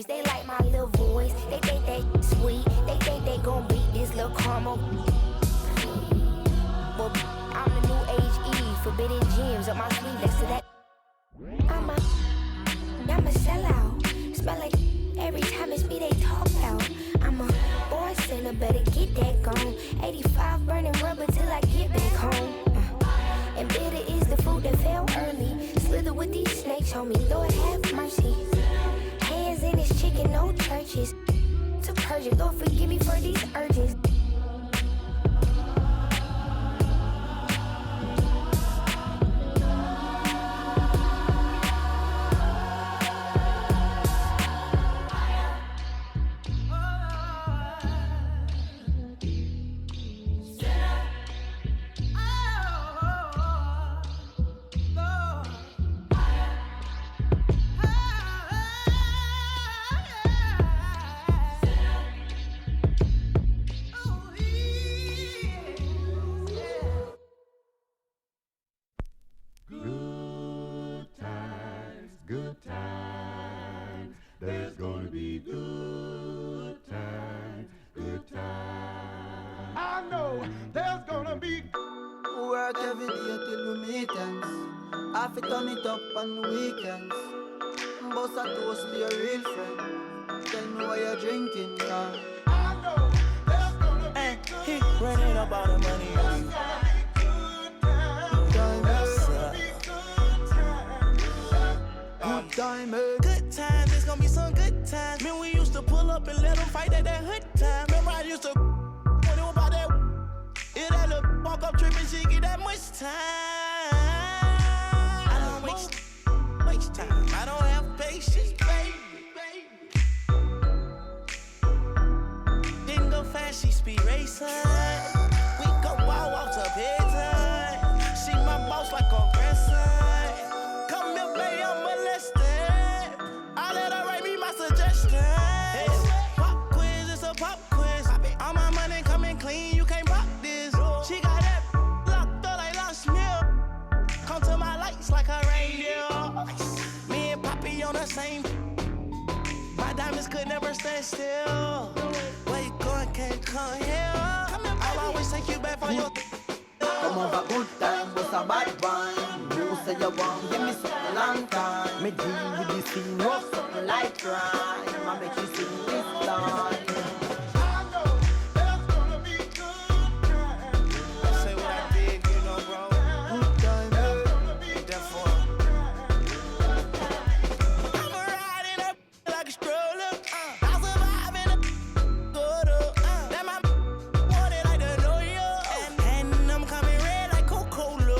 stories. They like my little voice. They think they sweet. They think they gon' beat this little caramel. Well, I'm the new age Eve. Forbidden gems up my sleeve next to that. I'm a sellout. Smell like every time it's me they talk out. I'm a boy sinner, better get that gone. 85 burning rubber till I get back home. And bitter is the fruit that fell early. Slither with these snakes on me, Lord have mercy. Hands in this chicken, no churches. To purge it, Lord forgive me for these urges. Good times, there's gonna be good times, good times. I know there's gonna be work every day till we meet ends. I fi turn it up on weekends. Bust a toast to your real friend. Tell me what you're drinking, yeah. I know there's gonna be he running up all the money on you. Good times, it's gonna be some good times. Man, we used to pull up and let them fight at that hood time. Remember I used to when it was about that. Yeah, that little walk up tripping, she get that much time. I don't waste time. I don't have patience, baby. Didn't go fast, she speed racing. We go ball off to bedtime. She my boss like a grandson. Come here, baby, I'm molested. I let her write me my suggestions. Hey, pop quiz, it's a pop quiz. All my money coming clean, you can't rock this. She got that locked up like Lost Mill. Come to my lights like a reindeer. Me and Poppy on the same. My diamonds could never stand still. Where you going, can't come here. I'll always take you back for your. Come over good time, what's a bad wine? You say you want, give me something long time. Me deal with this thing, rough something like crime. I make you sing this line. I know there's gonna be good times. Say what I did, you know, bro. Good time, Therefore, I'm a riding up like a stroller. I survive in a quarter. That my wanted like the New York. And I'm coming red like Coca-Cola.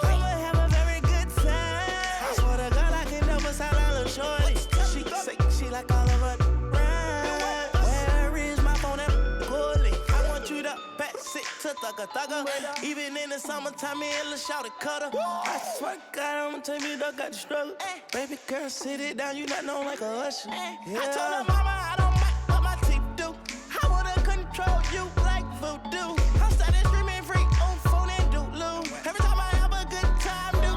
I'ma have a very good time. I swear to God, I can never sound like a little shorty. She say she like all of her rhymes. Where is my phone at Cooley? I want you to pass it to thugger. Even in the summertime, me and Lil' Shawty cutter. I swear to God, I'ma tell you, dog got the struggle. Baby girl, sit it down, you not known like a usher. I told her mama I don't mind what my teeth do. I wanna control you like voodoo. I'm started screaming free on phone and doodloo. Every time I have a good time, do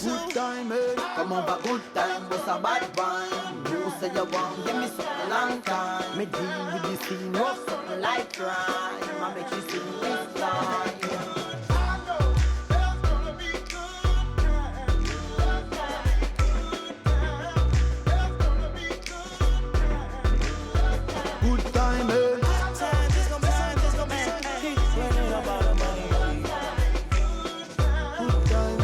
good time, come over good time, what's a bad wine? You say you want, give me something long time. Me deal with this thing, rough something like crime. I make you sing this line. I know there's gonna be good times. There's gonna be good times. Good time, Time, this gon' be some, this gon' be some. Keep running up all the money on you. good time,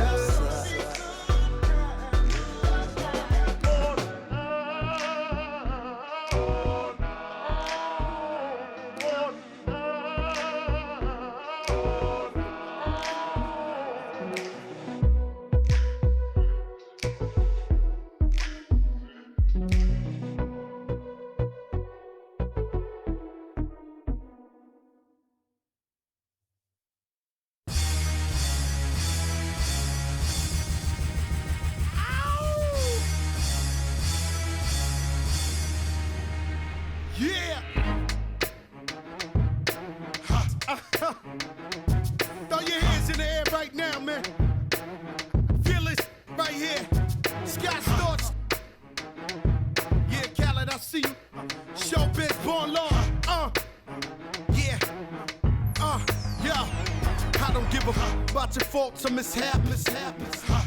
Yeah! Throw your hands in the air right now, man. Feel this right here. Scott Storch. Yeah, Khaled, I I see you. Showbiz born law. Yeah. Yeah. I don't give a fuck about your faults or mishaps.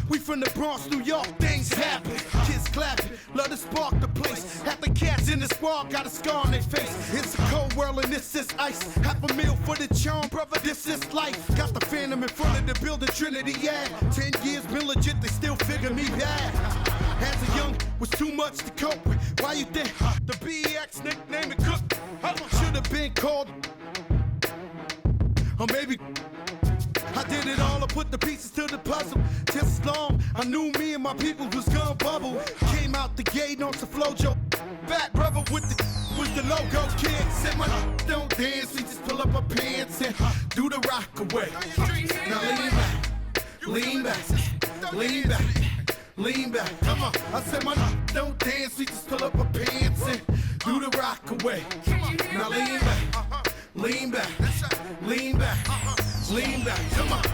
We from the Bronx, New York, things happen. Kids clapping, love to spark the place. Half the cats in the squad got a scar on their face. It's a cold world and this is ice. $500,000 for the charm, brother, this is life. Got the Phantom in front of the building, Trinity, yeah. 10 years been legit, they still figure me bad. As a young, was too much to cope with. Why you think the BX nickname it Cook? Should have been called, or maybe I did it all, I put the pieces to the puzzle. Just as long I knew me and my people was gonna bubble. Came out the gate on some flojo. Back brother with the logo kid. Said my don't dance, we just pull up our pants and do the rock away. Now lean back, lean back, lean back. Come on, I said my don't dance, we just pull up our pants and do the rock away. Now lean back, lean back, lean back. Lean back, come on.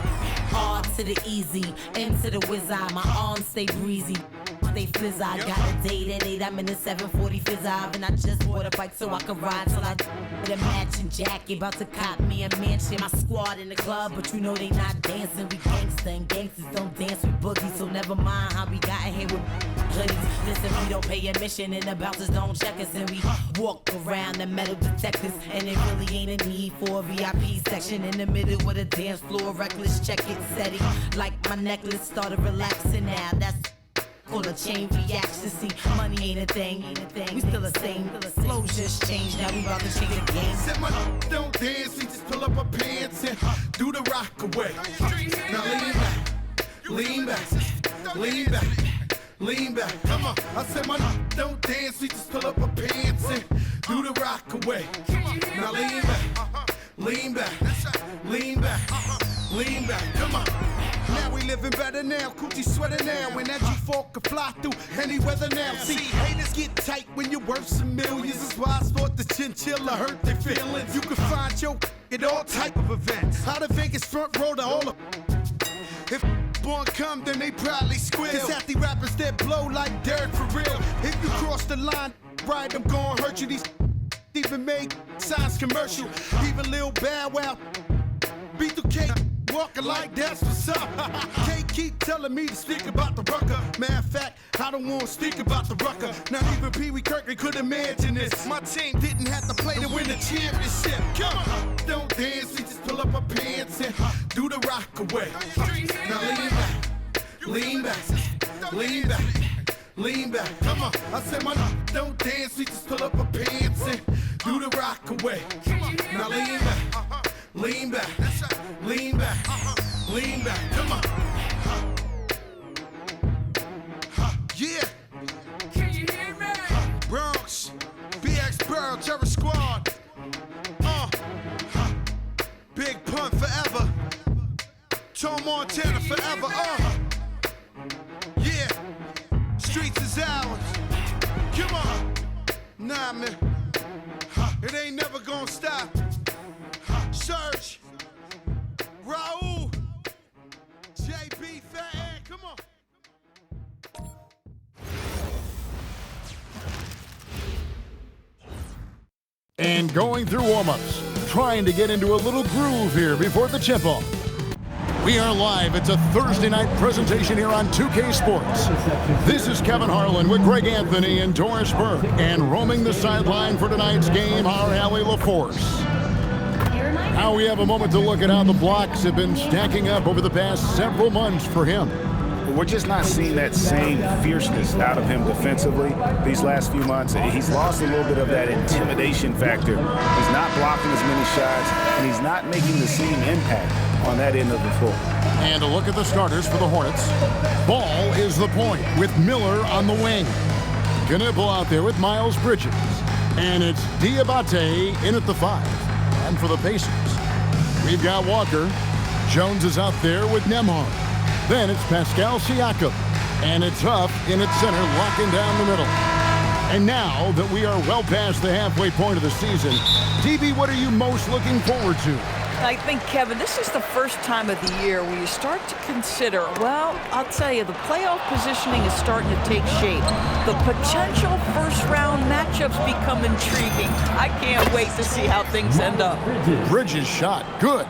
Hard to the easy, into the whiz-eye. My arms stay breezy, stay fizz-eye. Got a date at 8, I'm in the 740 fizz-eye. And I just bought a bike so I can ride till I with a matching jacket. About to cop me a mansion. My squad in the club, but you know they not dancing. We gangsta and gangsters don't dance with boogies. So never mind how we got in here with hoodies. Listen, we don't pay admission and the bouncers don't check us. And we walk around the metal detectors. And it really ain't a need for a VIP section in the middle with a dance floor. Reckless, check it, steady. Like my necklace started relaxing now. That's called a chain reaction. See, money ain't a thing. We still the same. Flows just changed. Now we about to change the game. Said my don't dance, we just pull up our pants and do the rock away. Now lean back, lean back, lean back. Come on, I said my don't dance, we just pull up our pants and do the rock away. Now lean back, lean back, lean back, lean back. Come on. Now we living better now, coochie sweater now, and that G4 can fly through any weather now. See, haters get tight when you're worth some millions. That's why I thought the chinchilla hurt their feelings. You can find your at all type of events. Out of Vegas front row to all of. If born come, then they probably squeal. Cause half the rappers that blow like Derek for real. If you cross the line, right, I'm gonna hurt you. These even make signs commercial. Even Lil Bow Wow, B2K. Walking like that's what's up. Can't keep telling me to speak about the rucker. Matter of fact, I don't want to speak about the rucker. Not even Pee Wee Kirkland could imagine this. My team didn't have to play to win the championship. Come on, don't dance, we just pull up our pants and do the rock away. Now lean back, lean back, lean back. Come on, I said my don't dance, we just pull up our pants and do the rock away. Now lean back. Lean back, lean back, lean back, come on. Yeah. Can you hear me? Bronx, BX Burrow, Terror Squad. Big Pun forever. Tom Montana forever. Yeah. Streets is ours. Come on. Nah, man. It ain't never gonna stop. Search, Raul, JB, Fat Ed, come on. And going through warm-ups, trying to get into a little groove here before the tip-off. We are live. It's a Thursday night presentation here on 2K Sports. This is Kevin Harlan with Greg Anthony and Doris Burke. And roaming the sideline for tonight's game, our Allie LaForce. Now we have a moment to look at how the blocks have been stacking up over the past several months for him. We're just not seeing that same fierceness out of him defensively these last few months. He's lost a little bit of that intimidation factor. He's not blocking as many shots, and he's not making the same impact on that end of the floor. And a look at the starters for the Hornets. Ball is the point with Miller on the wing. Knipple out there with Miles Bridges. And it's Diabate in at the 5. And for the Pacers, we've got Walker. Jones is out there with Nembhard. Then it's Pascal Siakam. And it's Huff in at center, locking down the middle. And now that we are well past the halfway point of the season, DB, what are you most looking forward to I think, Kevin, this is the first time of the year where you start to consider, well, I'll tell you, the playoff positioning is starting to take shape. The potential first-round matchups become intriguing. I can't wait to see how things end up. Bridges shot. Good.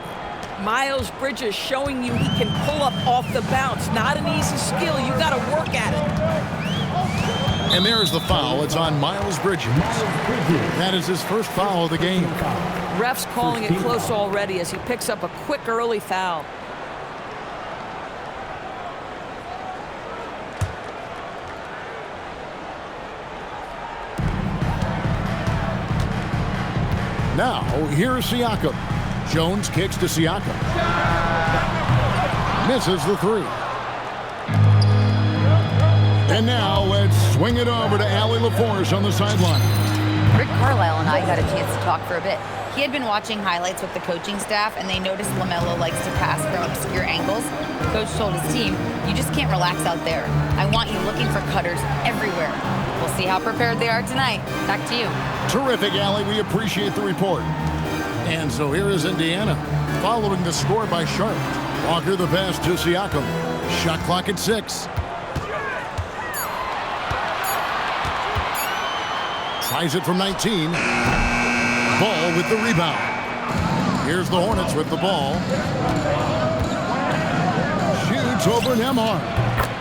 Miles Bridges showing you he can pull up off the bounce. Not an easy skill. You got to work at it. And there's the foul. It's on Miles Bridges. That is his first foul of the game. Ref's calling it close already as he picks up a quick early foul. Now, here's Siakam. Jones kicks to Siakam. Misses the three. And now let's swing it over to Allie LaForce on the sideline. Rick Carlisle and I got a chance to talk for a bit. He had been watching highlights with the coaching staff, and they noticed LaMelo likes to pass from obscure angles. The coach told his team, you just can't relax out there. I want you looking for cutters everywhere. We'll see how prepared they are tonight. Back to you. Terrific, Allie. We appreciate the report. And so here is Indiana, following the score by Sharp. Walker the pass to Siakam. Shot clock at 6. Tries it from 19. Ball with the rebound. Here's the Hornets with the ball. Shoots over Nembhard.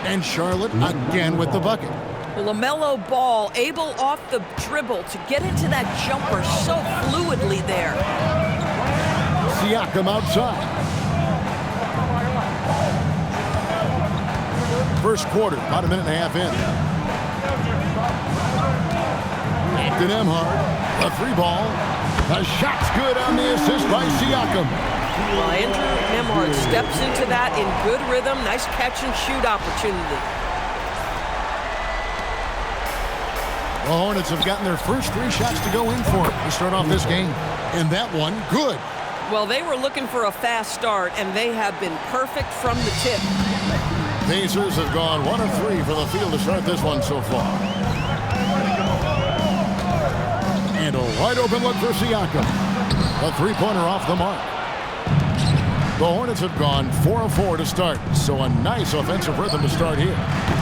And Charlotte again with the bucket. LaMelo Ball able off the dribble to get into that jumper so fluidly there. Siakam outside. First quarter, about a minute and a half in. Back to Nembhard. A free ball. A shot's good on the assist by Siakam. Well, Andrew Nembhard steps into that in good rhythm. Nice catch and shoot opportunity. The Hornets have gotten their first 3 shots to go in for it to start off this game. And that one, good. Well, they were looking for a fast start, and they have been perfect from the tip. Pacers have gone 1 of 3 for the field to start this one so far. And a wide open look for Siakam. A 3-pointer off the mark. The Hornets have gone 4 of 4 to start, so a nice offensive rhythm to start here.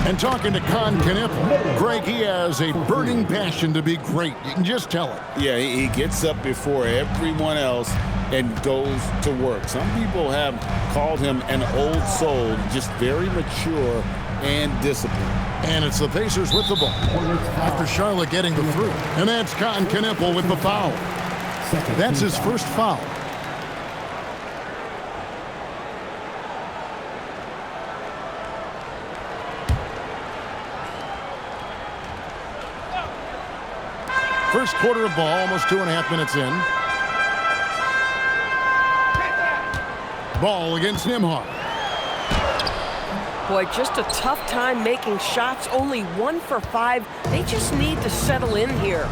And talking to Con Knipp, Greg, he has a burning passion to be great. You can just tell it. Yeah, he gets up before everyone else and goes to work. Some people have called him an old soul, just very mature and disciplined. And it's the Pacers with the ball after Charlotte getting the through. And that's Con Knipp with the foul. That's his first foul. First quarter of ball, almost 2.5 minutes in. Ball against Nembhard. Boy, just a tough time making shots. Only 1 for 5. They just need to settle in here.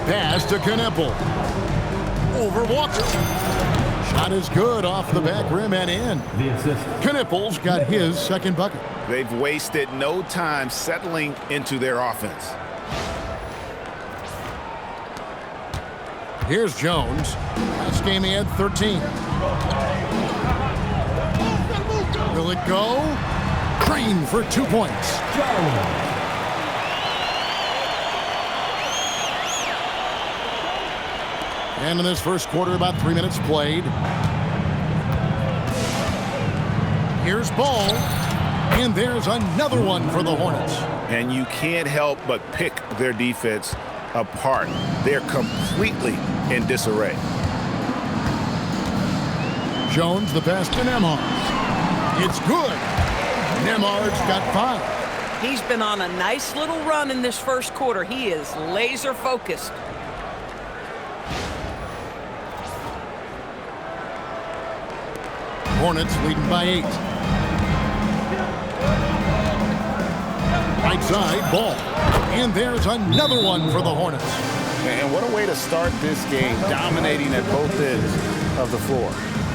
Pass to Knipp. Over Walker. Shot is good off the back rim and in. Knipp's got his second bucket. They've wasted no time settling into their offense. Here's Jones. Last game he had 13. Will it go? Green for 2 points. And in this first quarter, about 3 minutes played. Here's Ball. And there's another one for the Hornets. And you can't help but pick their defense apart. They're completely in disarray. Jones, the pass to Nembhard. It's good. Nembhard's got 5. He's been on a nice little run in this first quarter. He is laser focused. Hornets leading by 8. Right side, Ball. And there's another one for the Hornets. And what a way to start this game, dominating at both ends of the floor.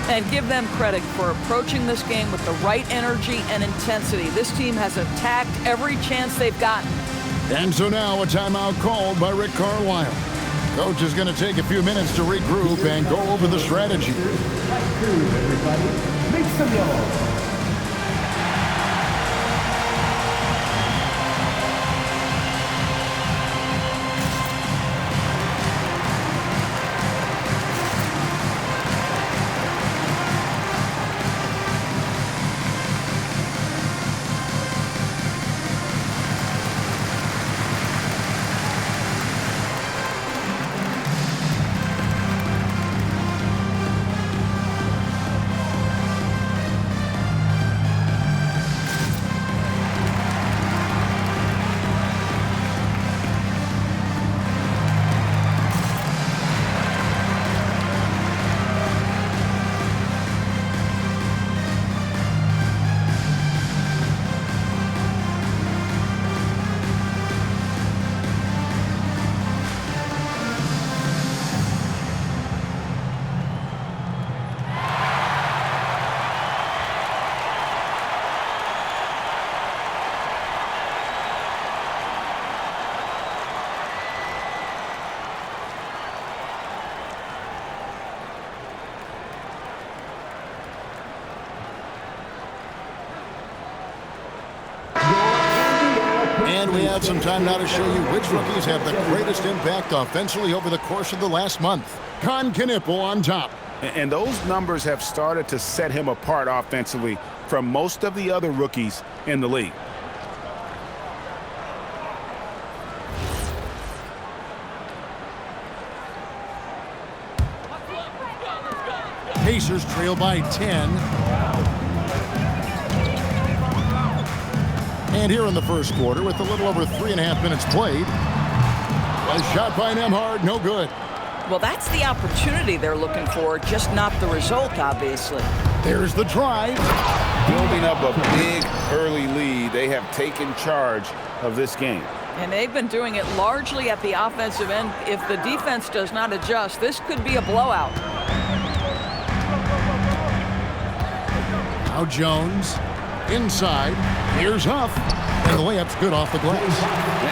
And give them credit for approaching this game with the right energy and intensity. This team has attacked every chance they've gotten. And so now a timeout called by Rick Carlisle. Coach is going to take a few minutes to regroup and go over the strategy. crew, everybody. Make some noise. And we have some time now to show you which rookies have the greatest impact offensively over the course of the last month. Con Knipple on top. And those numbers have started to set him apart offensively from most of the other rookies in the league. Pacers trail by 10. And here in the first quarter, with a little over 3.5 minutes played, a shot by Nembhard, no good. Well, that's the opportunity they're looking for, just not the result, obviously. There's the drive. Building up a big early lead, they have taken charge of this game. And they've been doing it largely at the offensive end. If the defense does not adjust, this could be a blowout. Now Jones inside. Here's Huff. And the layup's good off the glass.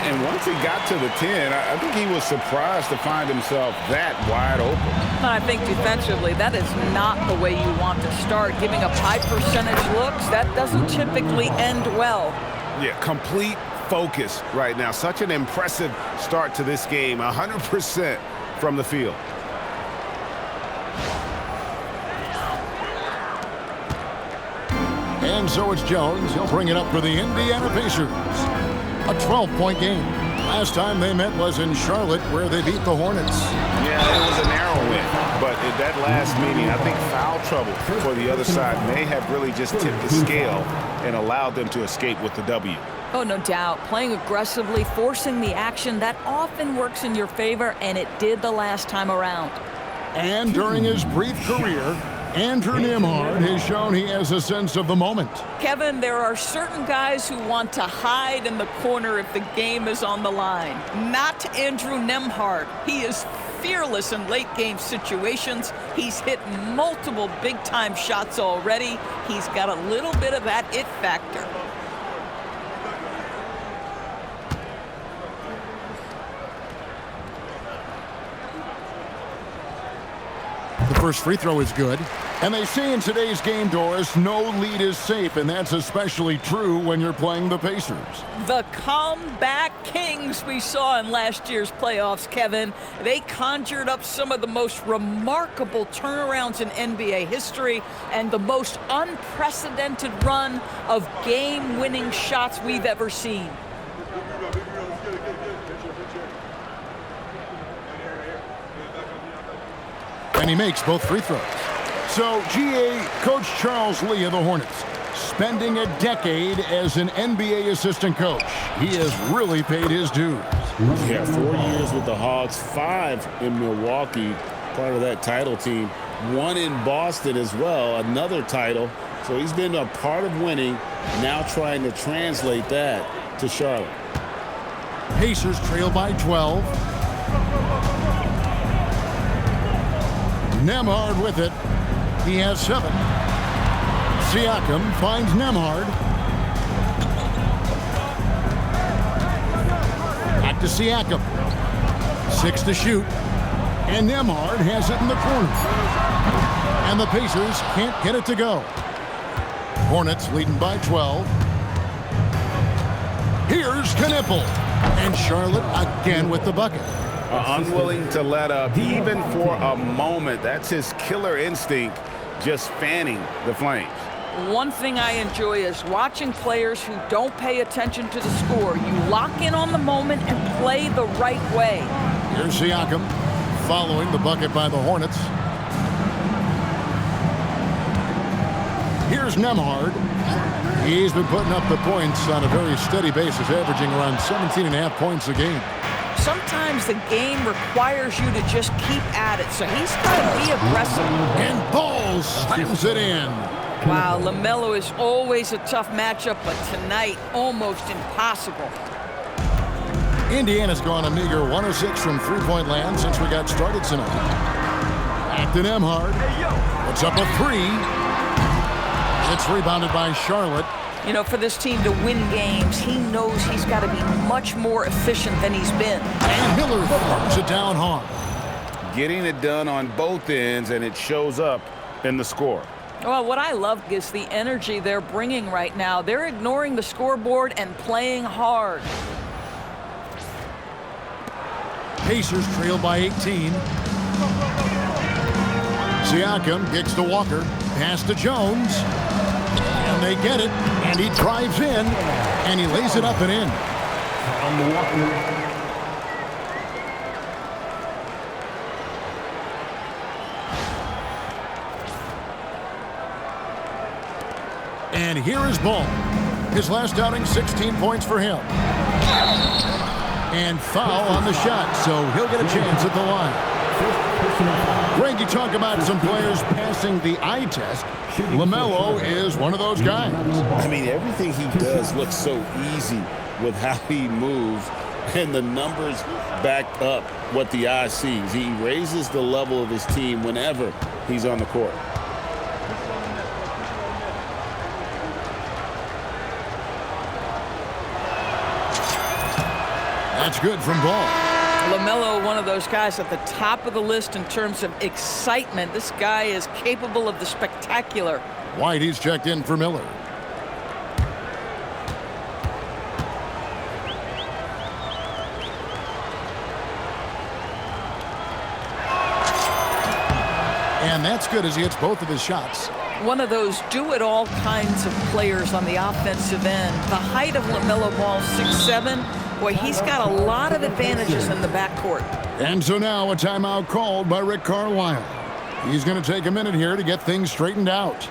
And once he got to the 10, I think he was surprised to find himself that wide open. But I think defensively, that is not the way you want to start. Giving up high percentage looks, that doesn't typically end well. Yeah, complete focus right now. Such an impressive start to this game. 100% from the field. And so it's Jones. He'll bring it up for the Indiana Pacers. A 12-point game. Last time they met was in Charlotte, where they beat the Hornets. Yeah, it was a narrow win. But in that last meeting, I think foul trouble for the other side may have really just tipped the scale and allowed them to escape with the W. Oh, no doubt. Playing aggressively, forcing the action, that often works in your favor, and it did the last time around. And during his brief career, Andrew Nembhard has shown he has a sense of the moment. Kevin, there are certain guys who want to hide in the corner if the game is on the line. Not Andrew Nembhard. He is fearless in late-game situations. He's hit multiple big-time shots already. He's got a little bit of that it factor. The first free throw is good. And they say in today's game, Doris, no lead is safe, and that's especially true when you're playing the Pacers. The comeback kings we saw in last year's playoffs, Kevin. They conjured up some of the most remarkable turnarounds in NBA history and the most unprecedented run of game-winning shots we've ever seen. And he makes both free throws. So, GA, Coach Charles Lee of the Hornets, spending a decade as an NBA assistant coach. He has really paid his dues. Yeah, 4 years with the Hawks, 5 in Milwaukee, part of that title team. 1 in Boston as well, another title. So he's been a part of winning, now trying to translate that to Charlotte. Pacers trail by 12. Nembhard with it. He has 7. Siakam finds Nembhard. Back to Siakam. 6 to shoot. And Nembhard has it in the corner. And the Pacers can't get it to go. Hornets leading by 12. Here's Knipple. And Charlotte again with the bucket. Unwilling to let up even for a moment. That's his killer instinct, just fanning the flames. One thing I enjoy is watching players who don't pay attention to the score. You lock in on the moment and play the right way. Here's Siakam following the bucket by the Hornets. Here's Nembhard. He's been putting up the points on a very steady basis, averaging around 17.5 points a game. Sometimes the game requires you to just keep at it, so he's got to be aggressive. And Ball slams it in. Wow, LaMelo is always a tough matchup, but tonight, almost impossible. Indiana's gone a meager 1 of 6 from three-point land since we got started tonight. Back to Nembhard. Puts up a 3. It's rebounded by Charlotte. You know, for this team to win games, he knows he's got to be much more efficient than he's been. And Miller throws it down hard. Getting it done on both ends, and it shows up in the score. Well, what I love is the energy they're bringing right now. They're ignoring the scoreboard and playing hard. Pacers trail by 18. Siakam kicks to Walker. Pass to Jones. And they get it. And he drives in. And he lays it up and in. And here is Ball. His last outing, 16 points for him. And foul on the shot, so he'll get a chance at the line. Greg, you talk about some players passing the eye test. LaMelo is one of those guys. I mean, everything he does looks so easy with how he moves, and the numbers back up what the eye sees. He raises the level of his team whenever he's on the court. That's good from Ball. LaMelo, one of those guys at the top of the list in terms of excitement. This guy is capable of the spectacular. White, he's checked in for Miller. And that's good as he hits both of his shots. One of those do-it-all kinds of players on the offensive end. The height of LaMelo Ball, 6'7". Boy, he's got a lot of advantages in the backcourt. And so now a timeout called by Rick Carlisle. He's going to take a minute here to get things straightened out.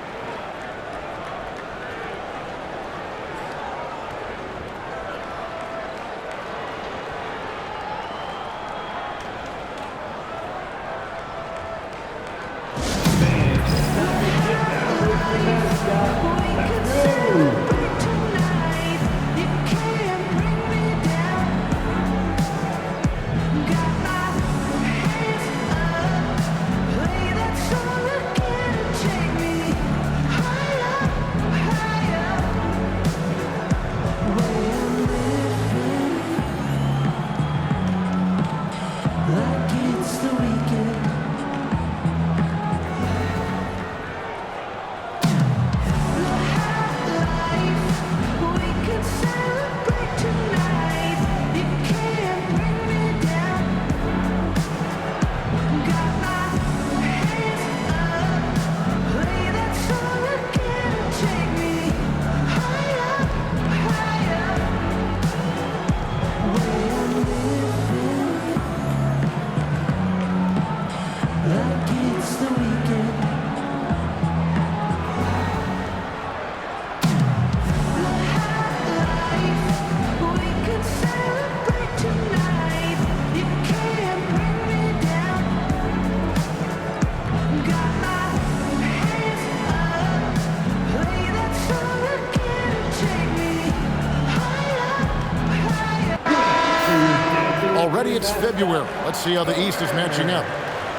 Already it's February. Let's see how the East is matching up.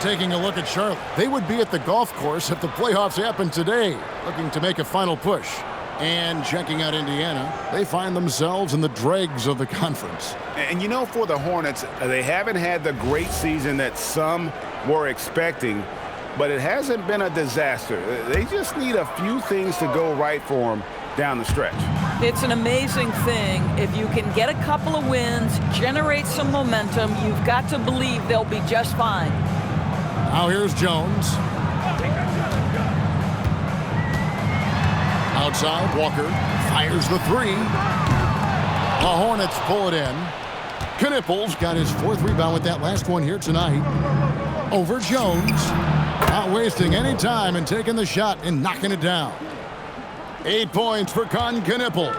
Taking a look at Charlotte. They would be at the golf course if the playoffs happened today, looking to make a final push. And checking out Indiana, they find themselves in the dregs of the conference. And you know, for the Hornets, they haven't had the great season that some were expecting, but it hasn't been a disaster. They just need a few things to go right for them down the stretch. It's an amazing thing. If you can get a couple of wins, generate some momentum, you've got to believe they'll be just fine. Now here's Jones. Outside, Walker fires the three. The Hornets pull it in. Knipples got his 4th rebound with that last one here tonight. Over Jones. Not wasting any time and taking the shot and knocking it down. 8 points for Knipple.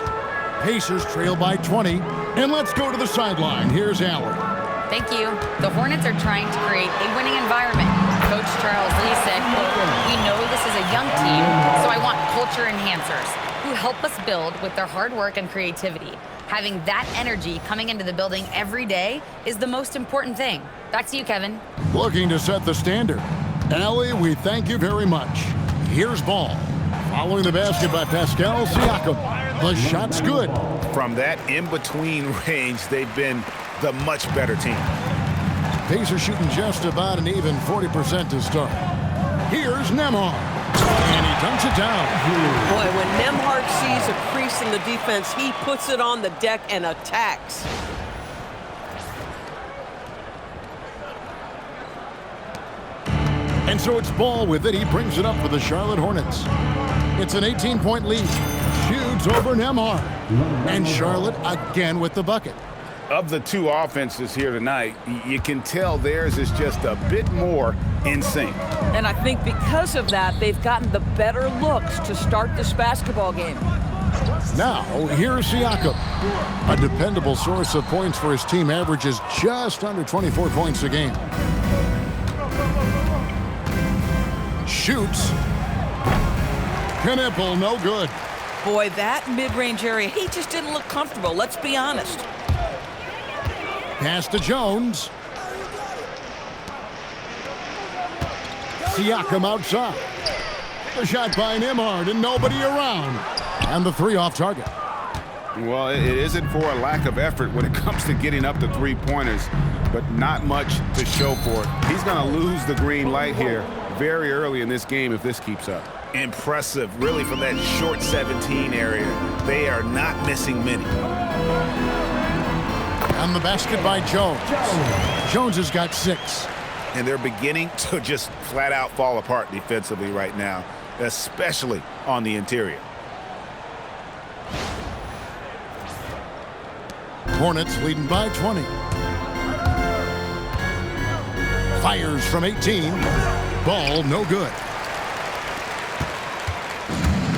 Pacers trail by 20. And let's go to the sideline. Here's Allen. Thank you. The Hornets are trying to create a winning environment. Coach Charles Lee said, quote, "We know this is a young team, so I want culture enhancers who help us build with their hard work and creativity. Having that energy coming into the building every day is the most important thing." Back to you, Kevin. Looking to set the standard. Allie, we thank you very much. Here's ball. Following the basket by Pascal Siakam. The shot's good. From that in-between range, they've been the much better team. Pacers shooting just about an even 40% to start. Here's Nembhard. And he dunks it down. Boy, when Nembhard sees a crease in the defense, he puts it on the deck and attacks. And so it's Ball with it. He brings it up for the Charlotte Hornets. It's an 18-point lead. Shoots over Nembhard. And Charlotte again with the bucket. Of the two offenses here tonight, you can tell theirs is just a bit more in sync. And I think because of that, they've gotten the better looks to start this basketball game. Now, here's Siakam. A dependable source of points for his team, averages just under 24 points a game. Shoots. Knipple, no good. Boy, that mid-range area, he just didn't look comfortable, let's be honest. Pass to Jones. Siakam outside. The shot by Nembhard and nobody around. And the three off target. Well, it isn't for a lack of effort when it comes to getting up the three-pointers, but not much to show for it. He's going to lose the green light here very early in this game if this keeps up. Impressive, really, from that short 17 area. They are not missing many. And the basket by Jones. Jones has got 6. And they're beginning to just flat out fall apart defensively right now, especially on the interior. Hornets leading by 20. Fires from 18. Ball no good.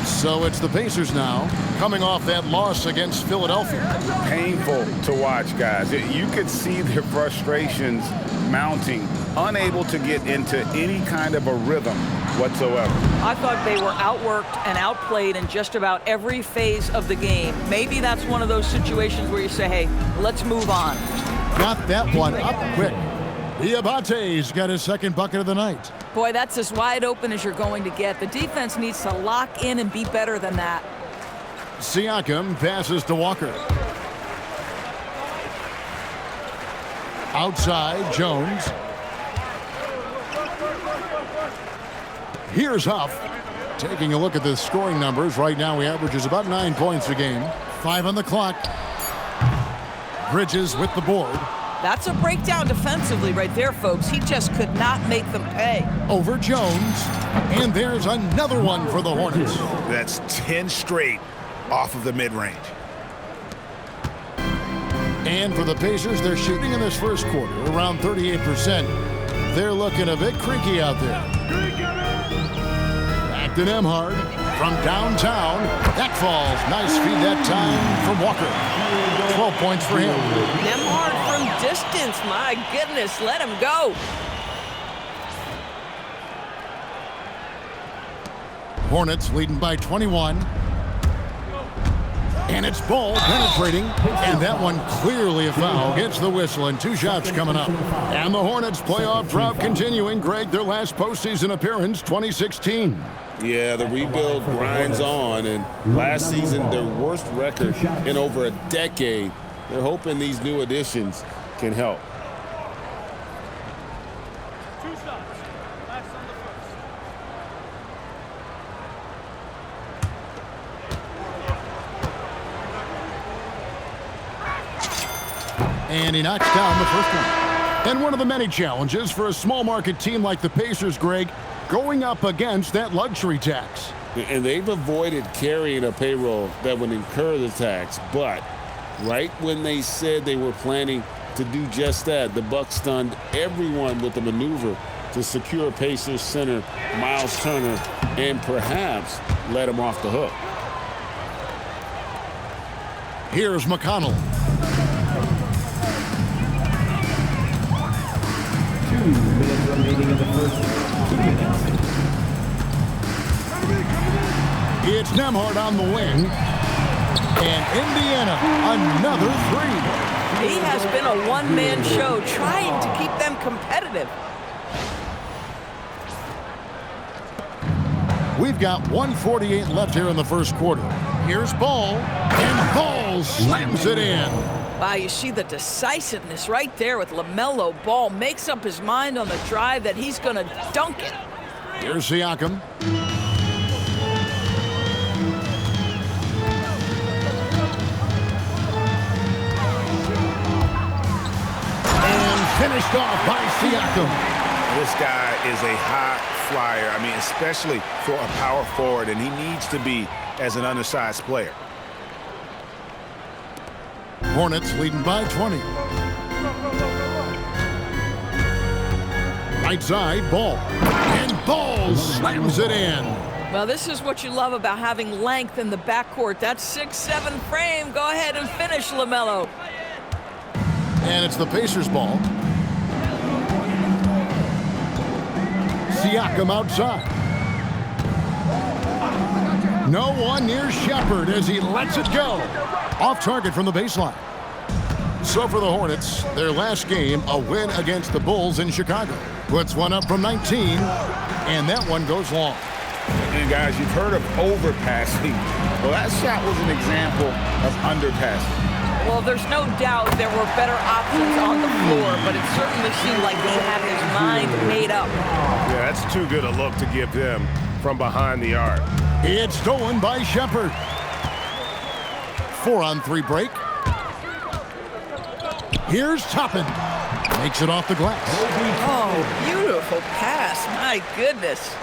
So it's the Pacers now, coming off that loss against Philadelphia. Painful to watch, guys. You could see their frustrations mounting, unable to get into any kind of a rhythm whatsoever. I thought they were outworked and outplayed in just about every phase of the game. Maybe that's one of those situations where you say, hey, let's move on. Got that one up quick. Diabate's got his second bucket of the night. Boy, that's as wide open as you're going to get. The defense needs to lock in and be better than that. Siakam passes to Walker. Outside, Jones. Here's Huff. Taking a look at the scoring numbers. Right now he averages about 9 points a game. 5 on the clock. Bridges with the board. That's a breakdown defensively right there, folks. He just could not make them pay. Over Jones. And there's another one for the Hornets. That's 10 straight off of the mid-range. And for the Pacers, they're shooting in this first quarter around 38%. They're looking a bit creaky out there. Back to Nembhard from downtown. That falls. Nice feed that time from Walker. 12 points for him. Nembhard from distance. My goodness, let him go. Hornets leading by 21. And it's Ball penetrating, and that one clearly a foul. Gets the whistle, and 2 shots coming up. And the Hornets playoff drought continuing. Greg, their last postseason appearance, 2016. Yeah, the rebuild grinds on, and last season, their worst record in over a decade. They're hoping these new additions can help. 2 shots. Last on the first. And he knocks down the first one. And one of the many challenges for a small market team like the Pacers, Greg, going up against that luxury tax. And they've avoided carrying a payroll that would incur the tax. But right when they said they were planning to do just that, the Bucks stunned everyone with the maneuver to secure Pacers center Miles Turner and perhaps let him off the hook. Here's McConnell. 2 minutes remaining in the first 2 minutes. It's Nembhard on the wing. And Indiana, another three. He has been a one-man show trying to keep them competitive. We've got 1:48 left here in the first quarter. Here's Ball, and Ball slams it in. Wow, you see the decisiveness right there with LaMelo. Ball makes up his mind on the drive that he's going to dunk it. Here's Siakam. Finished off by Siakam. This guy is a high flyer. I mean, especially for a power forward, and he needs to be as an undersized player. Hornets leading by 20. Right side, Ball. And Ball slams it in. Well, this is what you love about having length in the backcourt. That 6'7" frame. Go ahead and finish, LaMelo. And it's the Pacers' ball. Siakam outside. No one near Shepherd as he lets it go. Off target from the baseline. So for the Hornets, their last game, a win against the Bulls in Chicago. Puts one up from 19, and that one goes long. And guys, you've heard of overpassing. Well, that shot was an example of underpassing. Well, there's no doubt there were better options on the floor, but it certainly seemed like he had his mind made up. Yeah, that's too good a look to give them from behind the arc. It's stolen by Shepherd. 4-on-3 break. Here's Toppin. Makes it off the glass. Oh, beautiful pass. My goodness.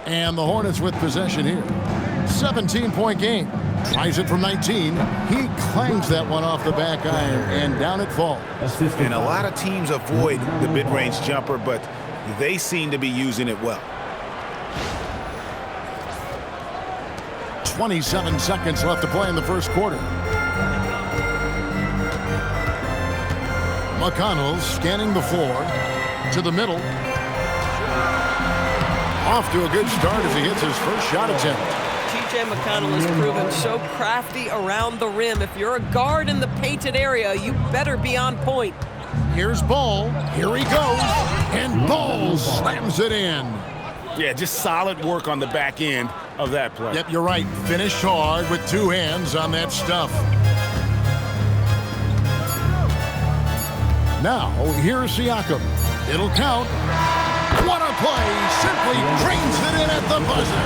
And the Hornets with possession here. 17-point game. Tries it from 19. He clangs that one off the back iron, and down it falls. And a lot of teams avoid the mid-range jumper, but they seem to be using it well. 27 seconds left to play in the first quarter. McConnell scanning the floor to the middle. Off to a good start as he hits his first shot attempt. TJ McConnell has proven so crafty around the rim. If you're a guard in the painted area, you better be on point. Here's Ball. Here he goes. And Ball slams it in. Yeah, just solid work on the back end of that play. Yep, you're right. Finished hard with two hands on that stuff. Now, here's Siakam. It'll count. What a play. Simply drains it in at the buzzer.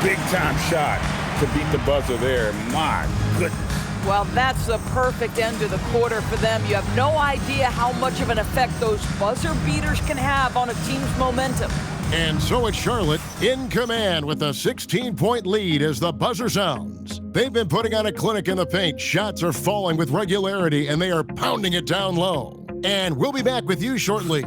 Big-time shot to beat the buzzer there. My goodness. Well, that's the perfect end to the quarter for them. You have no idea how much of an effect those buzzer beaters can have on a team's momentum. And so it's Charlotte in command with a 16-point lead as the buzzer sounds. They've been putting on a clinic in the paint. Shots are falling with regularity, and they are pounding it down low. And we'll be back with you shortly.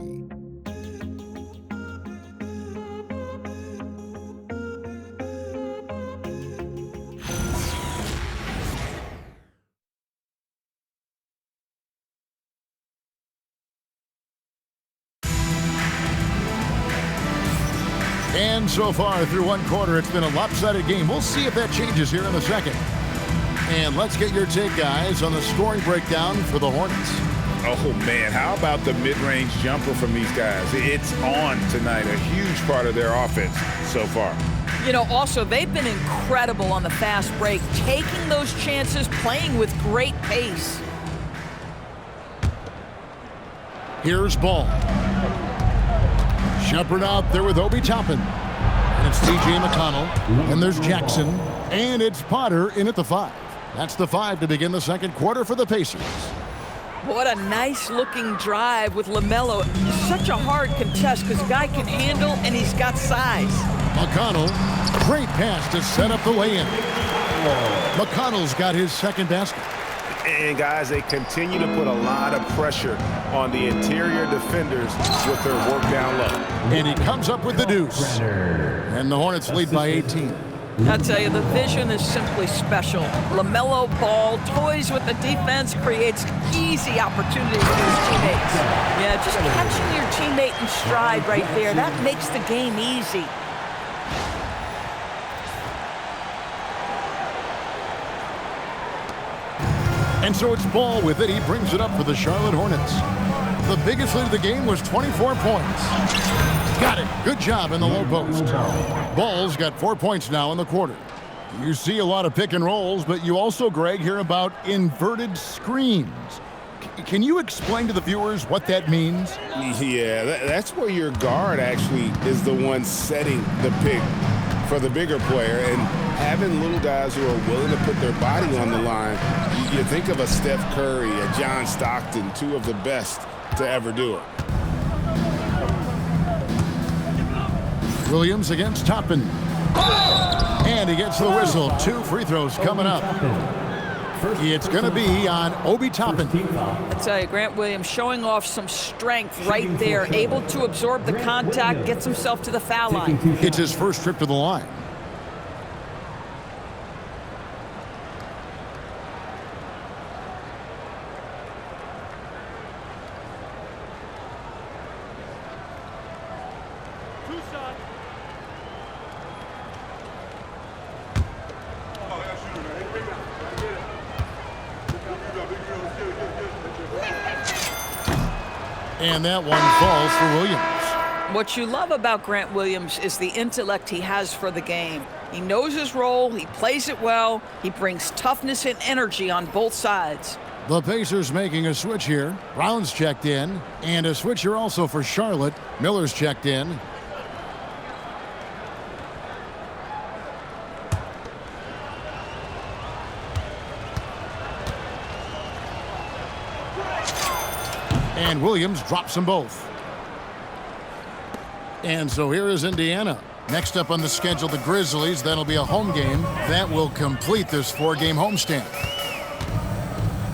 And so far through one quarter, it's been a lopsided game. We'll see if that changes here in a second. And let's get your take, guys, on the scoring breakdown for the Hornets. Oh, man, how about the mid-range jumper from these guys? It's on tonight, a huge part of their offense so far. You know, also, they've been incredible on the fast break, taking those chances, playing with great pace. Here's Ball. Shepherd out there with Obi Toppin. And it's TJ McConnell. And there's Jackson. And it's Potter in at the 5. That's the 5 to begin the second quarter for the Pacers. What a nice-looking drive with LaMelo. Such a hard contest because guy can handle and he's got size. McConnell, great pass to set up the lay-in. McConnell's got his second basket. And guys, they continue to put a lot of pressure on the interior defenders with their work down low. And he comes up with the deuce. And the Hornets lead by 18. I'll tell you, the vision is simply special. LaMelo Ball toys with the defense, creates easy opportunities for his teammates. Yeah, just catching your teammate in stride right there, that makes the game easy. And so it's Ball with it. He brings it up for the Charlotte Hornets. The biggest lead of the game was 24 points. Got it. Good job in the low post. Ball's got 4 points now in the quarter. You see a lot of pick and rolls, but you also, Greg, hear about inverted screens. Can you explain to the viewers what that means? Yeah, that's where your guard actually is the one setting the pick for the bigger player, and having little guys who are willing to put their body on the line. You think of a Steph Curry, a John Stockton, two of the best to ever do it. Williams against Toppin. And he gets the whistle. 2 free throws coming up. It's going to be on Obi Toppin. I tell you, Grant Williams showing off some strength right there, able to absorb the contact, gets himself to the foul line. It's his first trip to the line. And that one falls for Williams. What you love about Grant Williams is the intellect he has for the game. He knows his role, he plays it well, he brings toughness and energy on both sides. The Pacers making a switch here. Brown's checked in, and a switch here also for Charlotte. Miller's checked in. And Williams drops them both. And so here is Indiana. Next up on the schedule, the Grizzlies. That'll be a home game. That will complete this 4-game homestand.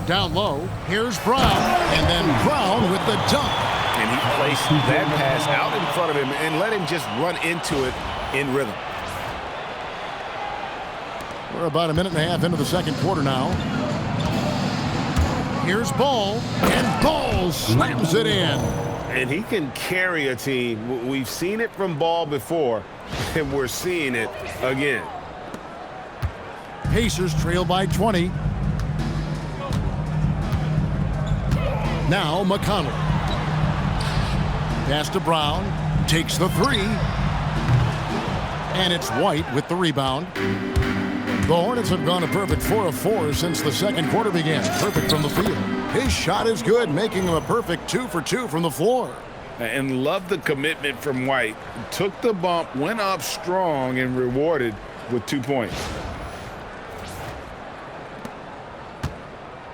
Down low, here's Brown. And then Brown with the dunk. And he placed that pass out in front of him and let him just run into it in rhythm. We're about a minute and a half into the second quarter now. Here's Ball, and Ball slams it in. And he can carry a team. We've seen it from Ball before, and we're seeing it again. Pacers trail by 20. Now McConnell. Pass to Brown. Takes the 3. And it's White with the rebound. The Hornets have gone a perfect 4 of 4 since the second quarter began. Perfect from the field. His shot is good, making him a perfect 2 for 2 from the floor. And love the commitment from White. Took the bump, went up strong, and rewarded with 2 points.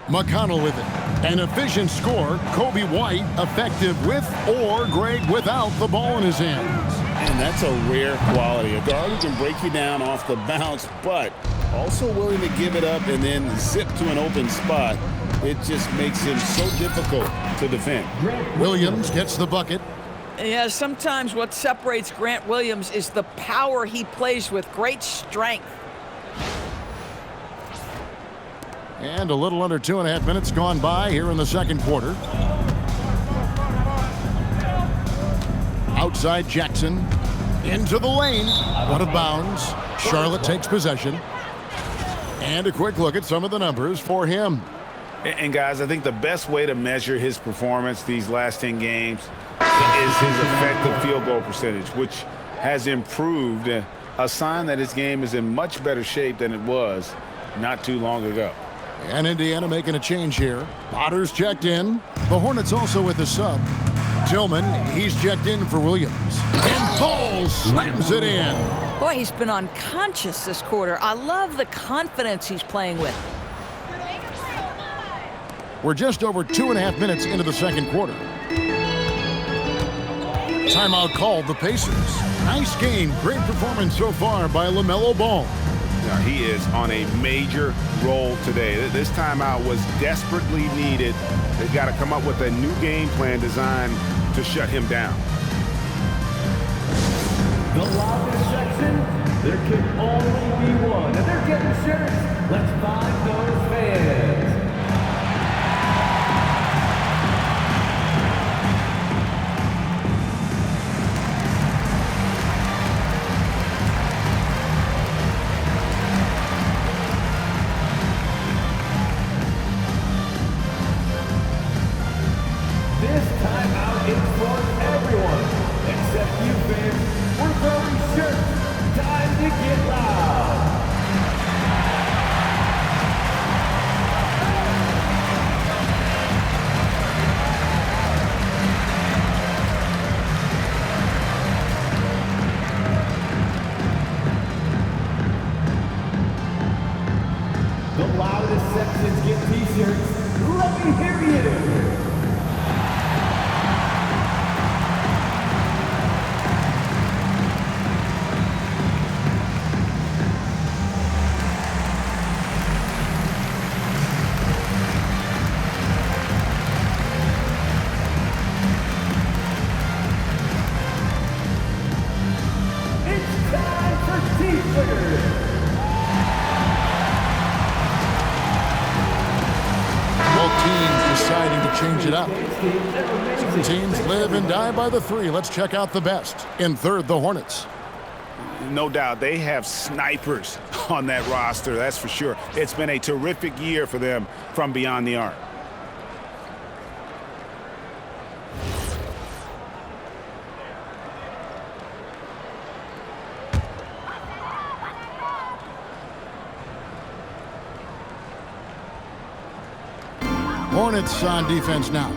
McConnell with it. An efficient score. Kobe White effective with or great without the ball in his hands. And that's a rare quality. A guard who can break you down off the bounce, but also willing to give it up and then zip to an open spot. It just makes him so difficult to defend. Williams gets the bucket. Yeah, sometimes what separates Grant Williams is the power he plays with, great strength. And a little under 2.5 minutes gone by here in the second quarter. Outside Jackson. Into the lane. Out of bounds. Charlotte takes possession. And a quick look at some of the numbers for him. And guys, I think the best way to measure his performance these last 10 games is his effective field goal percentage, which has improved, a sign that his game is in much better shape than it was not too long ago. And Indiana making a change here. Potter's checked in. The Hornets also with the sub. Tillman, he's checked in for Williams. And Ball slams it in. Boy, he's been unconscious this quarter. I love the confidence he's playing with. We're just over 2.5 minutes into the second quarter. Timeout called the Pacers. Nice game. Great performance so far by LaMelo Ball. Now, he is on a major roll today. This timeout was desperately needed. They've got to come up with a new game plan designed to shut him down. The loudest section, there can only be one. And they're getting shirts. Let's find those fans. This timeout is for everyone, except you fans. We're throwing shirts. Time to get loud. The loudest sections get t-shirts. Let me hear you. It's time for t-shirts. Both teams deciding to change it up. Some teams live and die by the three. Let's check out the best. In third, the Hornets. No doubt they have snipers on that roster, that's for sure. It's been a terrific year for them from beyond the arc. Hornets on defense now.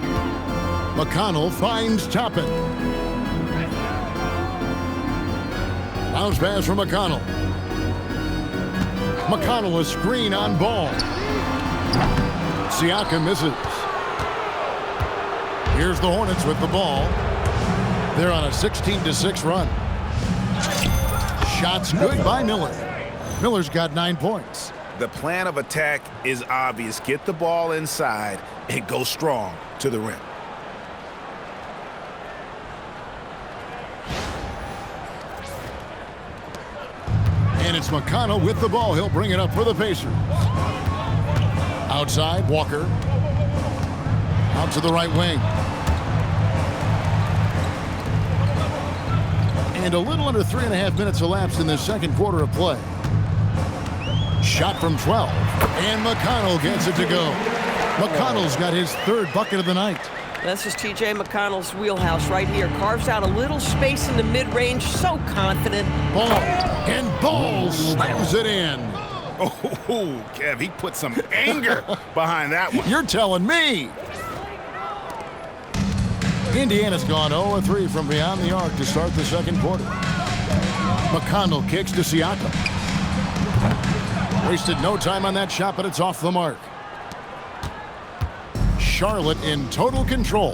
McConnell finds Toppin. Bounce pass from McConnell. McConnell a screen on Ball. Siakam misses. Here's the Hornets with the ball. They're on a 16-6 run. Shots good by Miller. Miller's got 9 points. The plan of attack is obvious. Get the ball inside and go strong to the rim. And it's McConnell with the ball. He'll bring it up for the Pacers. Outside, Walker. Out to the right wing. And a little under 3.5 minutes elapsed in the second quarter of play. Shot from 12. And McConnell gets it to go. McConnell's got his third bucket of the night. This is T.J. McConnell's wheelhouse right here. Carves out a little space in the mid-range. So confident. Ball. And Ball slams it in. Oh, Kev, he put some anger behind that one. You're telling me. Indiana's gone 0-3 from beyond the arc to start the second quarter. McConnell kicks to Siakam. Wasted no time on that shot, but it's off the mark. Charlotte in total control.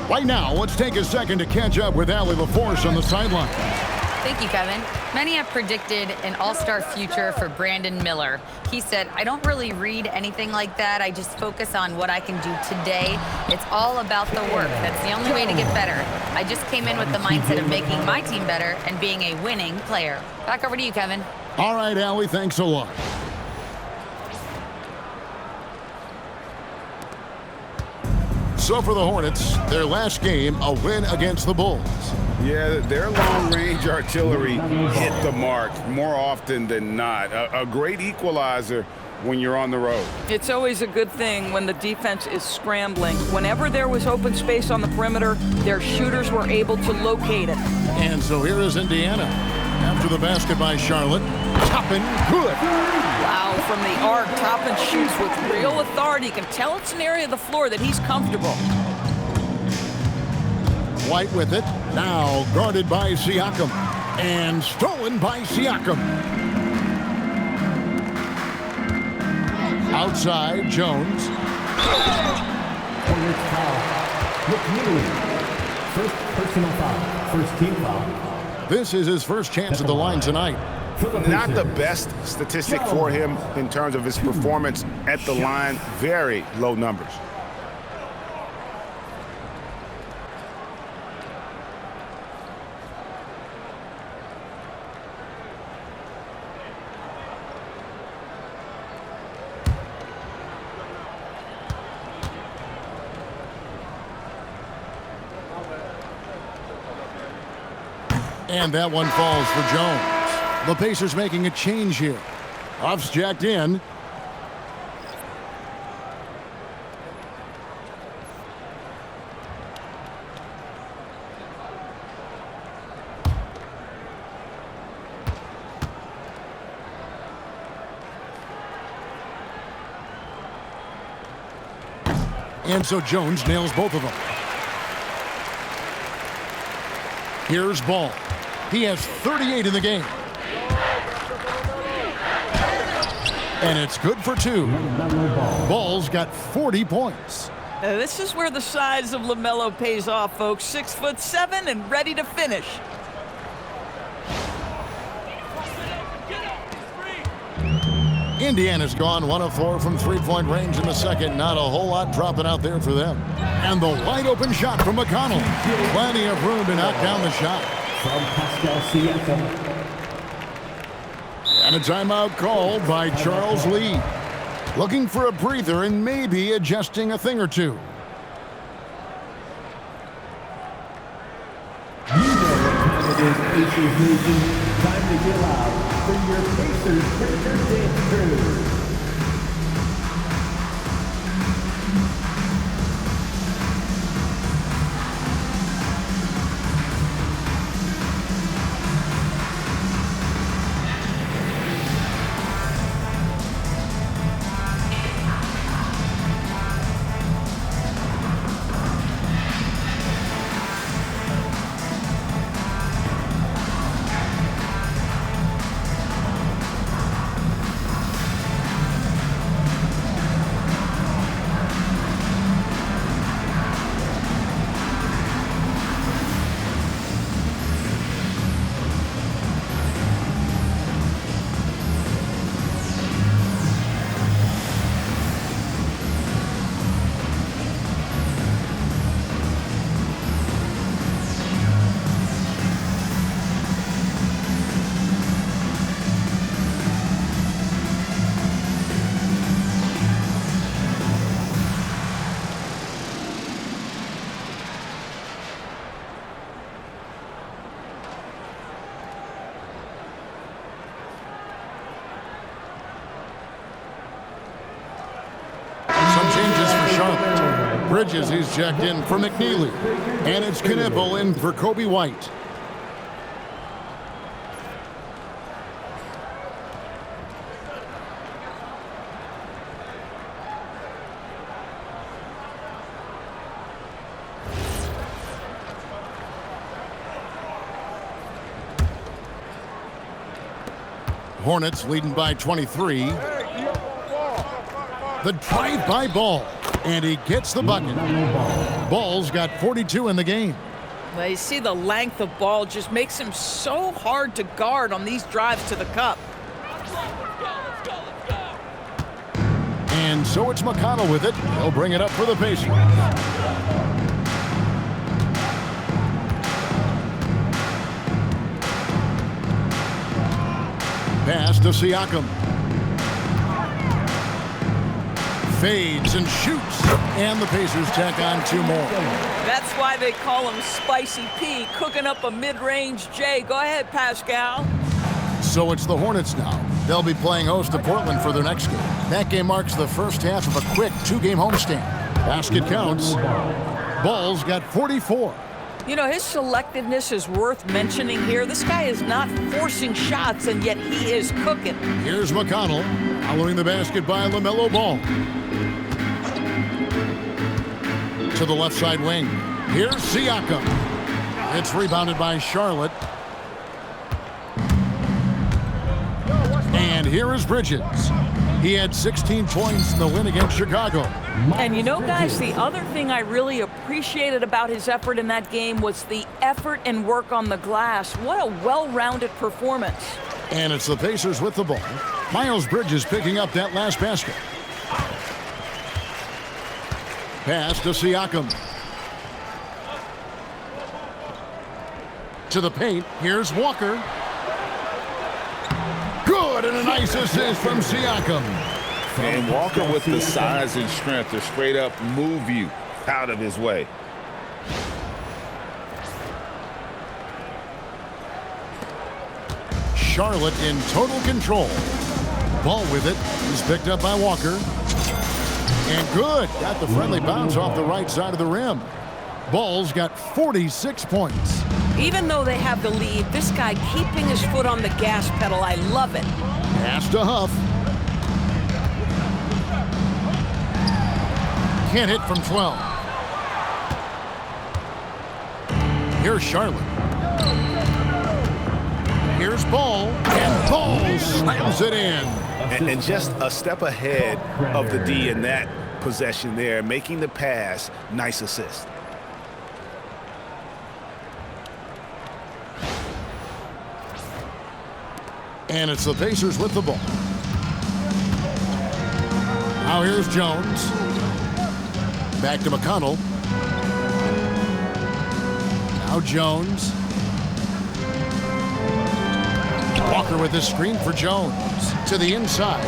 Right now, let's take a second to catch up with Allie LaForce on the sideline. Thank you, Kevin. Many have predicted an all-star future for Brandon Miller. He said, I don't really read anything like that. I just focus on what I can do today. It's all about the work. That's the only way to get better. I just came in with the mindset of making my team better and being a winning player. Back over to you, Kevin. All right, Allie, thanks a lot. So for the Hornets, their last game, a win against the Bulls. Yeah, their long-range artillery hit the mark more often than not. A great equalizer when you're on the road. It's always a good thing when the defense is scrambling. Whenever there was open space on the perimeter, their shooters were able to locate it. And so here is Indiana. After the basket by Charlotte, Toppin, good. Wow, from the arc, Toppin shoots with real authority. You can tell it's an area of the floor that he's comfortable. White with it, now guarded by Siakam, and stolen by Siakam. Outside, Jones. Hornets foul. McNeely. First personal foul. First team foul. This is his first chance at the line tonight. Not the best statistic for him in terms of his performance at the line. Very low numbers. And that one falls for Jones. The Pacers making a change here. Off's jacked in. And so Jones nails both of them. Here's Ball. He has 38 in the game. And it's good for 2. Ball's got 40 points. This is where the size of LaMelo pays off, folks. 6'7" and ready to finish. Indiana's gone 1 of 4 from three-point range in the second. Not a whole lot dropping out there for them. And the wide-open shot from McConnell. Plenty of room to knock down the shot. From Pascal Siakam. And a timeout called by Charles Lee. Looking for a breather and maybe adjusting a thing or two. You know what time it is, Pacers Nation. Time to get loud for your Pacers Breaker Dance Crew. Bridges, he's checked in for McNeely. And it's Knipple in for Kobe White. Hornets leading by 23. The drive by Ball. And he gets the bucket. Ball's got 42 in the game. Well, you see the length of Ball just makes him so hard to guard on these drives to the cup. And so it's McConnell with it. He'll bring it up for the Pacers. Pass to Siakam. Fades and shoots, and the Pacers tack on 2 more. That's why they call him Spicy P, cooking up a mid-range J. Go ahead, Pascal. So it's the Hornets now. They'll be playing host to Portland for their next game. That game marks the first half of a quick 2-game homestand. Basket counts. Ball's got 44. You know, his selectiveness is worth mentioning here. This guy is not forcing shots, and yet he is cooking. Here's McConnell, following the basket by LaMelo Ball. To the left side wing. Here's Siakam. It's rebounded by Charlotte. And here is Bridges. He had 16 points in the win against Chicago. And you know, guys, the other thing I really appreciated about his effort in that game was the effort and work on the glass. What a well-rounded performance. And it's the Pacers with the ball. Miles Bridges picking up that last basket. Pass to Siakam. To the paint. Here's Walker. Good, and a nice assist from Siakam. And Walker with the size and strength to straight up move you out of his way. Charlotte in total control. Ball with it is picked up by Walker. And good. Got the friendly bounce off the right side of the rim. Ball's got 46 points. Even though they have the lead, this guy keeping his foot on the gas pedal, I love it. Pass to Huff. Can't hit from 12. Here's Charlotte. Here's Ball. And Ball slams it in. And just a step ahead of the D in that possession there, making the pass. Nice assist. And it's the Pacers with the ball. Now here's Jones. Back to McConnell. Now Jones. Walker with this screen for Jones. To the inside.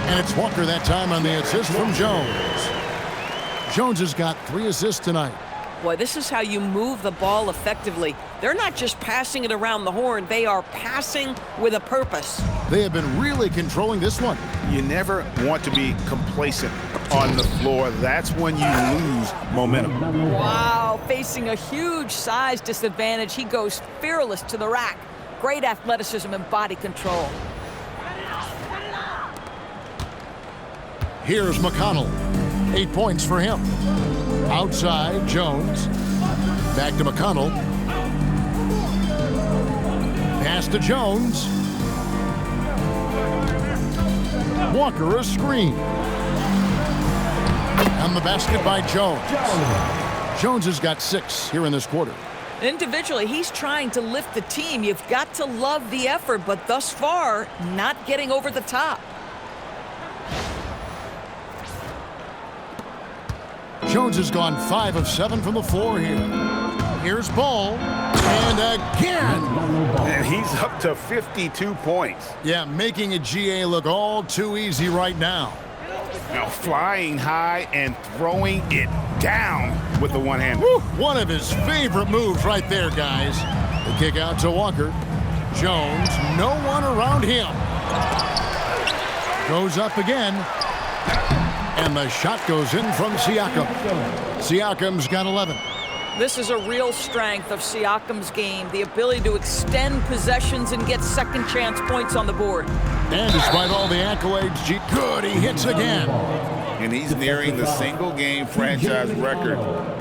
And it's Walker that time on the assist from Jones. Jones has got 3 assists tonight. Boy, this is how you move the ball effectively. They're not just passing it around the horn. They are passing with a purpose. They have been really controlling this one. You never want to be complacent on the floor. That's when you lose momentum. Wow, facing a huge size disadvantage. He goes fearless to the rack. Great athleticism and body control. Here's McConnell. 8 points for him. Outside, Jones. Back to McConnell. Pass to Jones. Walker a screen. And the basket by Jones. Jones has got 6 here in this quarter. Individually, he's trying to lift the team. You've got to love the effort, but thus far, not getting over the top. Jones has gone 5 of 7 from the floor here. Here's Ball. And again. And he's up to 52 points. Yeah, making a GA look all too easy right now. Now flying high and throwing it down with the one hand. Woo, one of his favorite moves right there, guys. The kick out to Walker. Jones, no one around him. Goes up again. And the shot goes in from Siakam. Siakam's got 11. This is a real strength of Siakam's game, the ability to extend possessions and get second chance points on the board. And despite all the accolades, good, he hits again. And he's nearing the single-game franchise record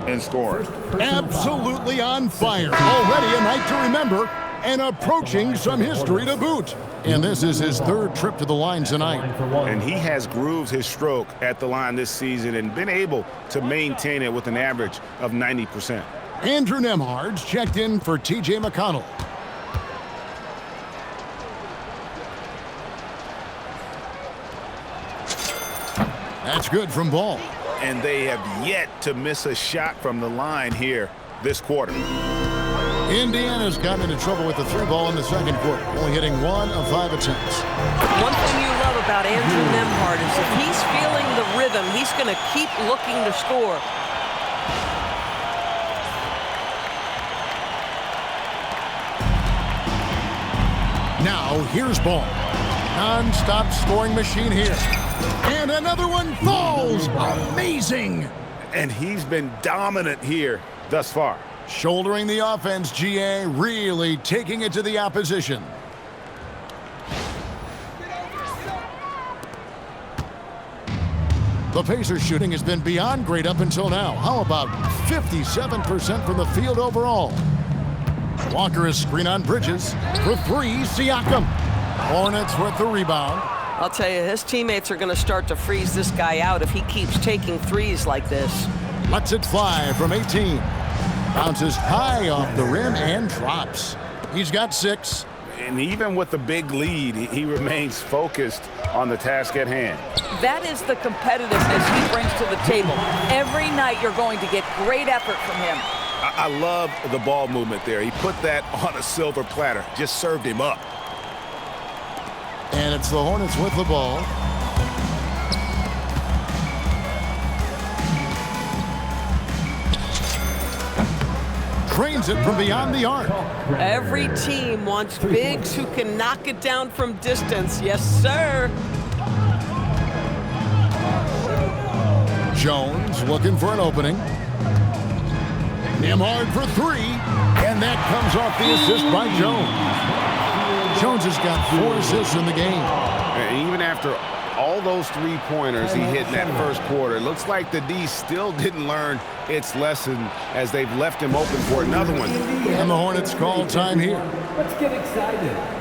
in scoring. Absolutely on fire. Already a night to remember and approaching some history to boot. And this is his 3rd trip to the line tonight. And he has grooved his stroke at the line this season and been able to maintain it with an average of 90%. Andrew Nembhard's checked in for T.J. McConnell. That's good from Ball. And they have yet to miss a shot from the line here this quarter. Indiana's gotten into trouble with the 3 ball in the second quarter, only hitting 1 of 5 attempts. One thing you love about Andrew Nembhard is if he's feeling the rhythm, he's going to keep looking to score. Now here's Ball. Non-stop scoring machine here. And another one falls. Amazing. And he's been dominant here thus far. Shouldering the offense, GA, really taking it to the opposition. The Pacers shooting has been beyond great up until now. How about 57% from the field overall? Walker is screen on Bridges. For 3, Siakam. Hornets with the rebound. I'll tell you, his teammates are going to start to freeze this guy out if he keeps taking threes like this. Lets it fly from 18. Bounces high off the rim and drops. He's got 6. And even with the big lead, he remains focused on the task at hand. That is the competitiveness he brings to the table. Every night you're going to get great effort from him. I love the ball movement there. He put that on a silver platter, just served him up. And it's the Hornets with the ball. Trains it from beyond the arc. Every team wants bigs who can knock it down from distance. Yes, sir. Jones looking for an opening. Nembhard for 3. And that comes off the assist by Jones. Jones has got 4 assists in the game. And even after all those three-pointers he hit in that first quarter, it looks like the D still didn't learn its lesson as they've left him open for another one. And the Hornets call time here. Let's get excited.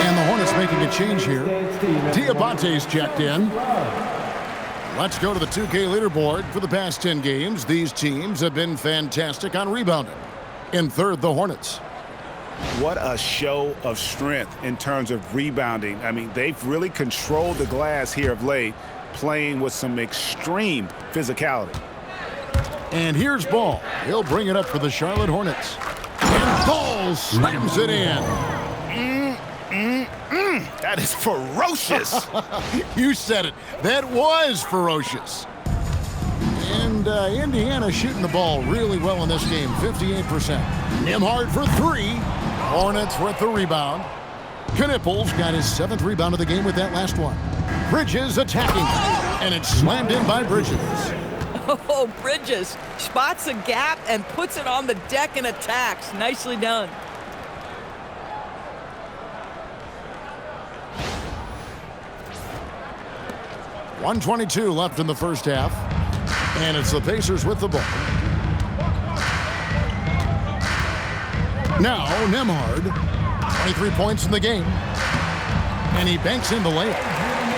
And the Hornets making a change here. Diabante's checked in. Let's go to the 2K leaderboard. For the past 10 games, these teams have been fantastic on rebounding. In third, the Hornets. What a show of strength in terms of rebounding. I mean, they've really controlled the glass here of late, playing with some extreme physicality. And here's Ball. He'll bring it up for the Charlotte Hornets. And Ball slams it in. That is ferocious. You said it. That was ferocious. And Indiana shooting the ball really well in this game, 58%. Nembhard for 3. Hornets with the rebound. Knipples got his 7th rebound of the game with that last one. Bridges attacking. And it's slammed in by Bridges. Oh, Bridges spots a gap and puts it on the deck and attacks. Nicely done. .122 left in the first half. And it's the Pacers with the ball. Now, Nembhard, 23 points in the game. And he banks in the layup.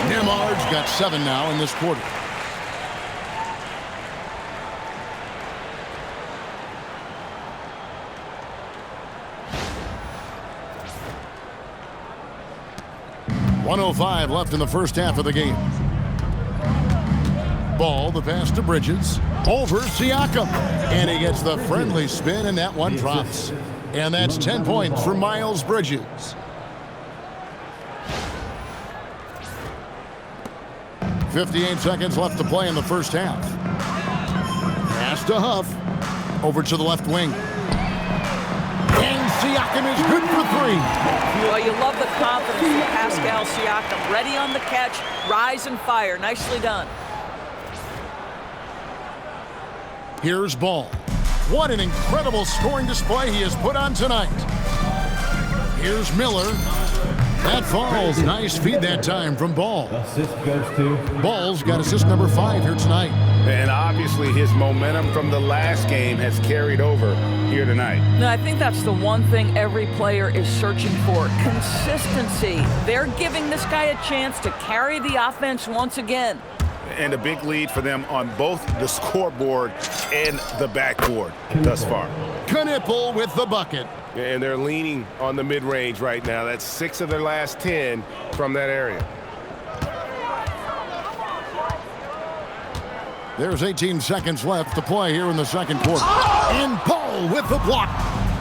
Nembhard's got 7 now in this quarter. .105 left in the first half of the game. Ball, the pass to Bridges. Over Siakam. And he gets the friendly spin, and that one drops. And that's 10 points for Miles Bridges. 58 seconds left to play in the first half. Pass to Huff. Over to the left wing. And Siakam is good for 3. Well, you love the confidence of Pascal Siakam. Ready on the catch, rise and fire. Nicely done. Here's Ball. What an incredible scoring display he has put on tonight. Here's Miller. That falls. Nice feed that time from Ball. Assist goes to Ball's got assist number 5 here tonight. And obviously his momentum from the last game has carried over here tonight. Now, I think that's the one thing every player is searching for, consistency. They're giving this guy a chance to carry the offense once again. And a big lead for them on both the scoreboard and the backboard thus far. Knipple with the bucket. And they're leaning on the mid-range right now. That's 6 of their last 10 from that area. There's 18 seconds left to play here in the second quarter. And Ball with the block.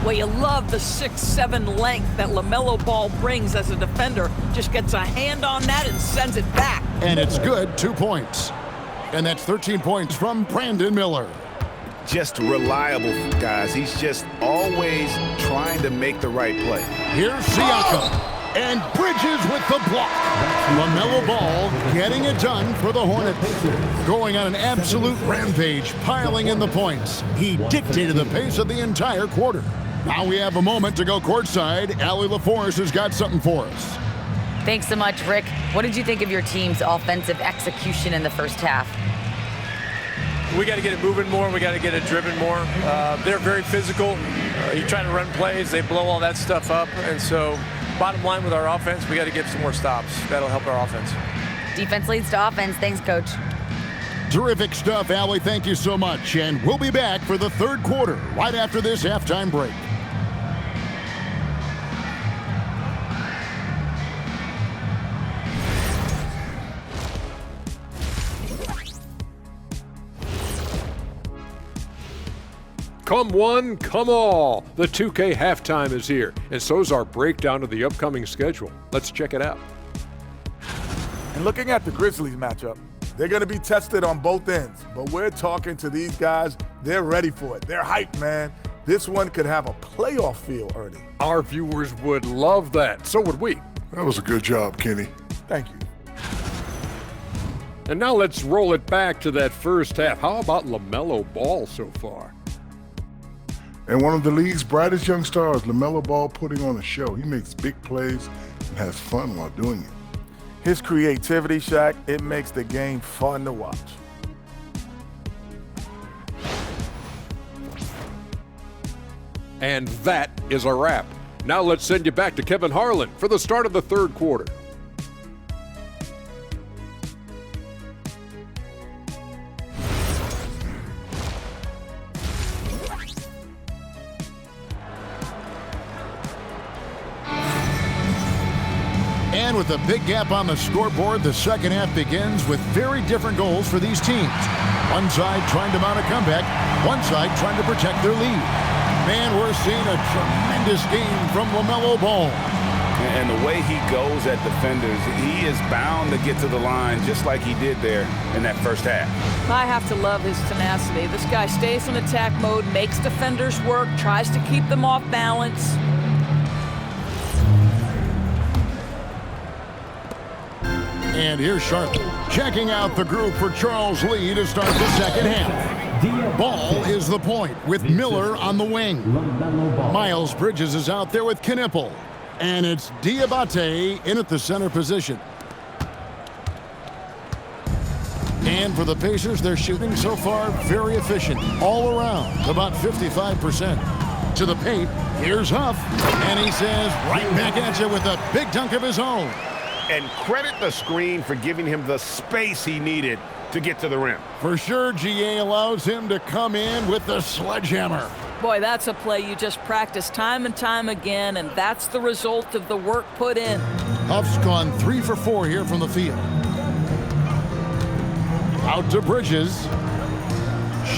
Well, you love the 6'7" length that LaMelo Ball brings as a defender. Just gets a hand on that and sends it back. And it's good, 2 points. And that's 13 points from Brandon Miller. Just reliable, guys. He's just always trying to make the right play. Here's Siakam. And Bridges with the block. LaMelo Ball getting it done for the Hornets. Going on an absolute rampage, piling in the points. He dictated the pace of the entire quarter. Now we have a moment to go courtside. Allie LaForce has got something for us. Thanks so much, Rick. What did you think of your team's offensive execution in the first half? We got to get it moving more. We got to get it driven more. They're very physical. You're trying to run plays. They blow all that stuff up. And so bottom line with our offense, we got to get some more stops. That'll help our offense. Defense leads to offense. Thanks, Coach. Terrific stuff, Allie. Thank you so much. And we'll be back for the third quarter right after this halftime break. Come one, come all. The 2K halftime is here, and so's our breakdown of the upcoming schedule. Let's check it out. And looking at the Grizzlies matchup, they're going to be tested on both ends. But we're talking to these guys, they're ready for it. They're hyped, man. This one could have a playoff feel, Ernie. Our viewers would love that. So would we. That was a good job, Kenny. Thank you. And now let's roll it back to that first half. How about LaMelo Ball so far? And one of the league's brightest young stars, LaMelo Ball, putting on a show. He makes big plays and has fun while doing it. His creativity, Shaq, it makes the game fun to watch. And that is a wrap. Now let's send you back to Kevin Harlan for the start of the third quarter. And with a big gap on the scoreboard, the second half begins with very different goals for these teams. One side trying to mount a comeback, one side trying to protect their lead. Man, we're seeing a tremendous game from LaMelo Ball. And the way he goes at defenders, he is bound to get to the line just like he did there in that first half. I have to love his tenacity. This guy stays in attack mode, makes defenders work, tries to keep them off balance. And here's Sharp checking out the group for Charles Lee to start the second half. Ball is the point with Miller on the wing. Miles Bridges is out there with Knipple. And it's Diabate in at the center position. And for the Pacers, they're shooting so far very efficient all around, about 55%. To the paint, here's Huff. And he says right back at you with a big dunk of his own. And credit the screen for giving him the space he needed to get to the rim. For sure, GA allows him to come in with the sledgehammer. Boy, that's a play you just practice time and time again, and that's the result of the work put in. Huff's gone 3 for 4 here from the field. Out to Bridges.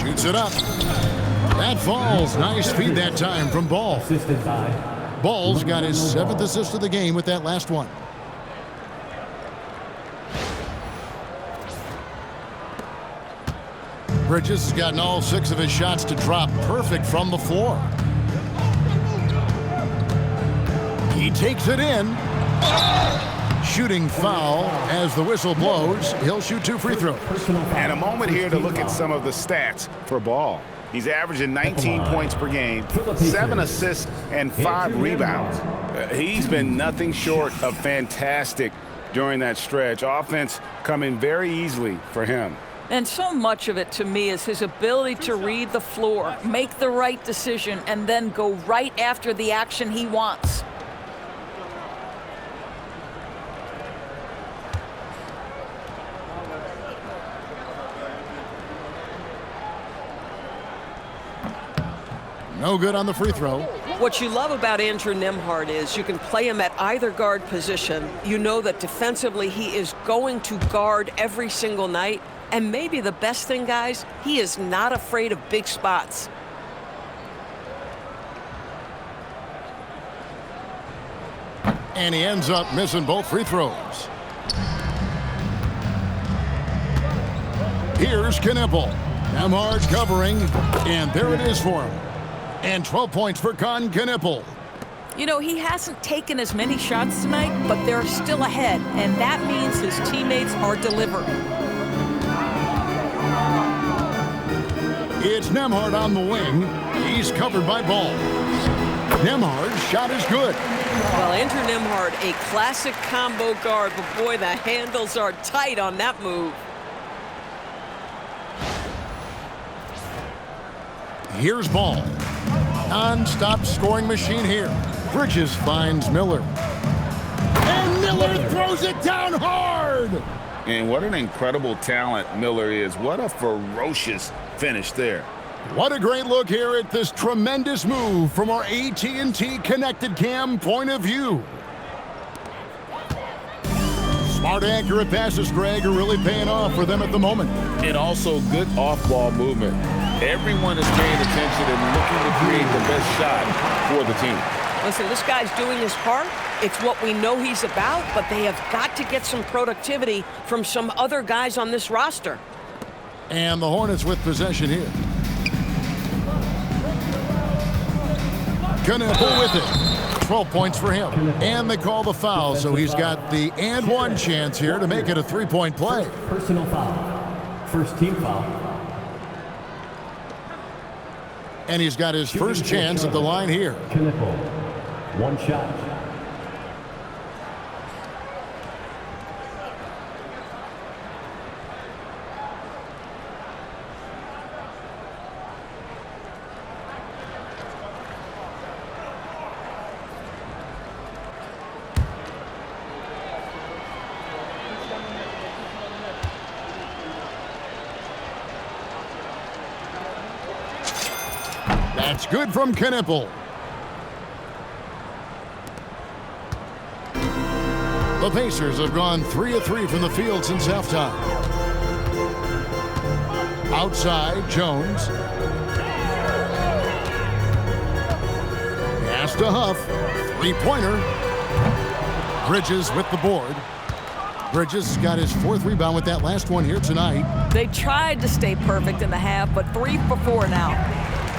Shoots it up. That falls. Nice feed that time from Ball. Assisted by Ball's got his 7th assist of the game with that last one. Bridges has gotten all 6 of his shots to drop perfect from the floor. He takes it in. Shooting foul as the whistle blows. He'll shoot 2 free throws. And a moment here to look at some of the stats for Ball. He's averaging 19 points per game, 7 assists, and 5 rebounds. He's been nothing short of fantastic during that stretch. Offense coming very easily for him. And so much of it, to me, is his ability to read the floor, make the right decision, and then go right after the action he wants. No good on the free throw. What you love about Andrew Nembhard is you can play him at either guard position. You know that defensively he is going to guard every single night. And maybe the best thing, guys, he is not afraid of big spots. And he ends up missing both free throws. Here's Knipple. Nembhard covering, and there it is for him. And 12 points for Knipple. You know, he hasn't taken as many shots tonight, but they're still ahead, and that means his teammates are delivering. It's Nembhard on the wing. He's covered by Ball. Nembhard's shot is good. Well, Andrew Nembhard, a classic combo guard, but boy, the handles are tight on that move. Here's Ball. Non-stop scoring machine here. Bridges finds Miller. And Miller throws it down hard! And what an incredible talent Miller is. What a ferocious finish there. What a great look here at this tremendous move from our AT&T Connected Cam point of view. Smart, accurate passes, Greg, are really paying off for them at the moment. And also good off-ball movement. Everyone is paying attention and looking to create the best shot for the team. Listen, this guy's doing his part. It's what we know he's about, but they have got to get some productivity from some other guys on this roster. And the Hornets with possession here. Knipple with it. 12 points for him. And they call the foul, so he's got the and one chance here to make it a three-point play. Personal foul. First team foul. And he's got his first chance at the line here. Knipple. One shot. That's good from Knipple. The Pacers have gone 3 of 3 from the field since halftime. Outside, Jones. Pass to Huff. Three-pointer. Bridges with the board. Bridges got his 4th rebound with that last one here tonight. They tried to stay perfect in the half, but 3 for 4 now.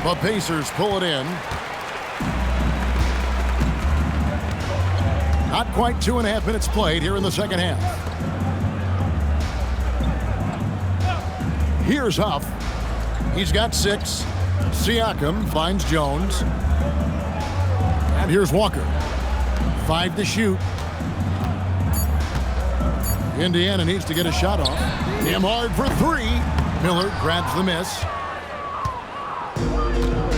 The Pacers pull it in. Not quite 2.5 minutes played here in the second half. Here's Huff. He's got 6. Siakam finds Jones. And here's Walker. 5 to shoot. Indiana needs to get a shot off. Nembhard for 3. Miller grabs the miss.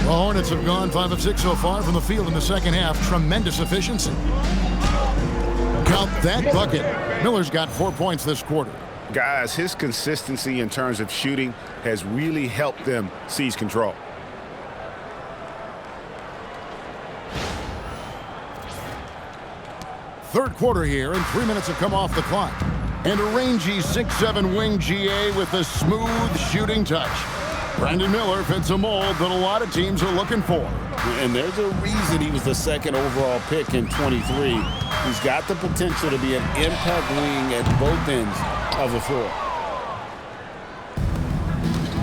The Hornets have gone 5 of 6 so far from the field in the second half. Tremendous efficiency. Count that bucket. Miller's got 4 points this quarter. Guys, his consistency in terms of shooting has really helped them seize control. Third quarter here, and 3 minutes have come off the clock. And a rangy 6'7" wing GA with a smooth shooting touch. Brandon Miller fits a mold that a lot of teams are looking for. And there's a reason he was the 2nd overall pick in 23. He's got the potential to be an impact wing at both ends of the floor.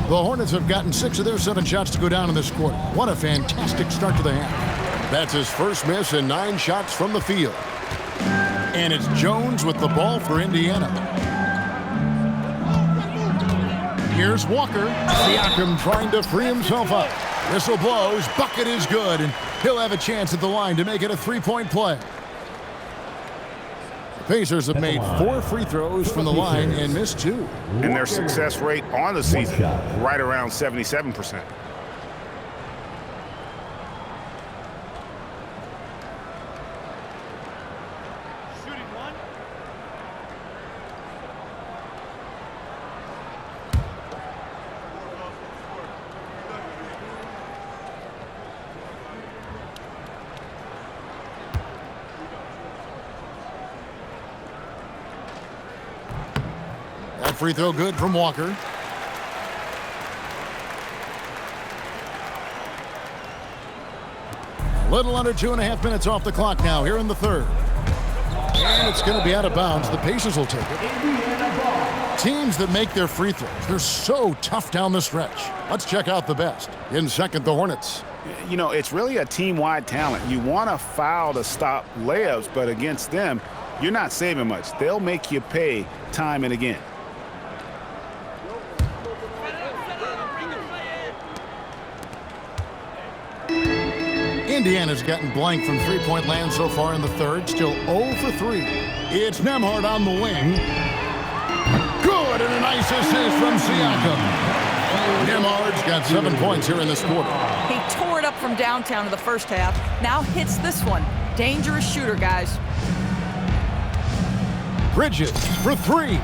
The Hornets have gotten 6 of their 7 shots to go down in this quarter. What a fantastic start to the half. That's his first miss and 9 shots from the field. And it's Jones with the ball for Indiana. Here's Walker. Siakam trying to free himself up. Whistle blows. Bucket is good, and he'll have a chance at the line to make it a three-point play. The Pacers have made 4 free throws from the line and missed 2. And their success rate on the season, right around 77%. Free throw good from Walker. A little under 2.5 minutes off the clock now here in the third. And it's going to be out of bounds. The Pacers will take it. Teams that make their free throws, they're so tough down the stretch. Let's check out the best. In second, the Hornets. You know, it's really a team-wide talent. You want a foul to stop layups, but against them, you're not saving much. They'll make you pay time and again. Indiana's gotten blank from three-point land so far in the third. Still 0 for 3. It's Nembhard on the wing. Good, and a nice assist from Siakam. Nembhard's got 7 points here in this quarter. He tore it up from downtown in the first half. Now hits this one. Dangerous shooter, guys. Bridges for 3.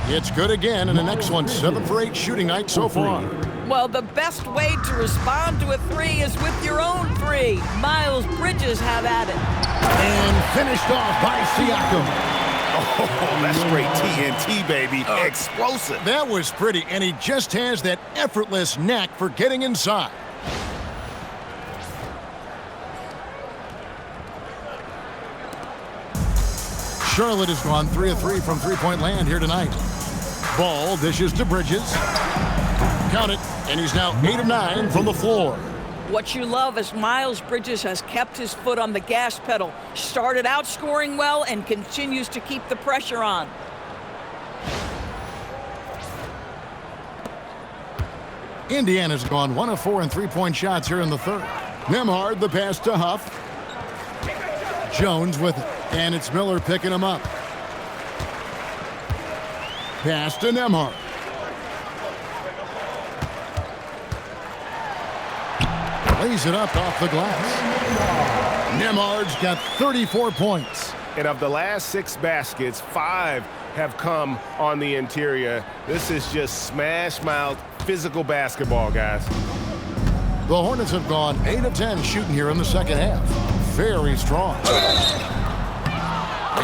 It's good again, and the next one 7 for 8 shooting night so far. Well, the best way to respond to a 3 is with your own 3. Miles Bridges have at it. And finished off by Siakam. Oh, that's great TNT, baby. Explosive. That was pretty, and he just has that effortless knack for getting inside. Charlotte has gone 3 of 3 from three-point land here tonight. Ball dishes to Bridges. Count it, and he's now 8 of 9 from the floor. What you love is Miles Bridges has kept his foot on the gas pedal. Started out scoring well and continues to keep the pressure on. Indiana's gone 1 of 4 in three-point shots here in the third. Nembhard, the pass to Huff. Jones with it, and it's Miller picking him up. Pass to Nembhard. Lays it up off the glass. Nembhard's got 34 points. And of the last 6 baskets, 5 have come on the interior. This is just smash-mouth physical basketball, guys. The Hornets have gone 8 of 10 shooting here in the second half. Very strong.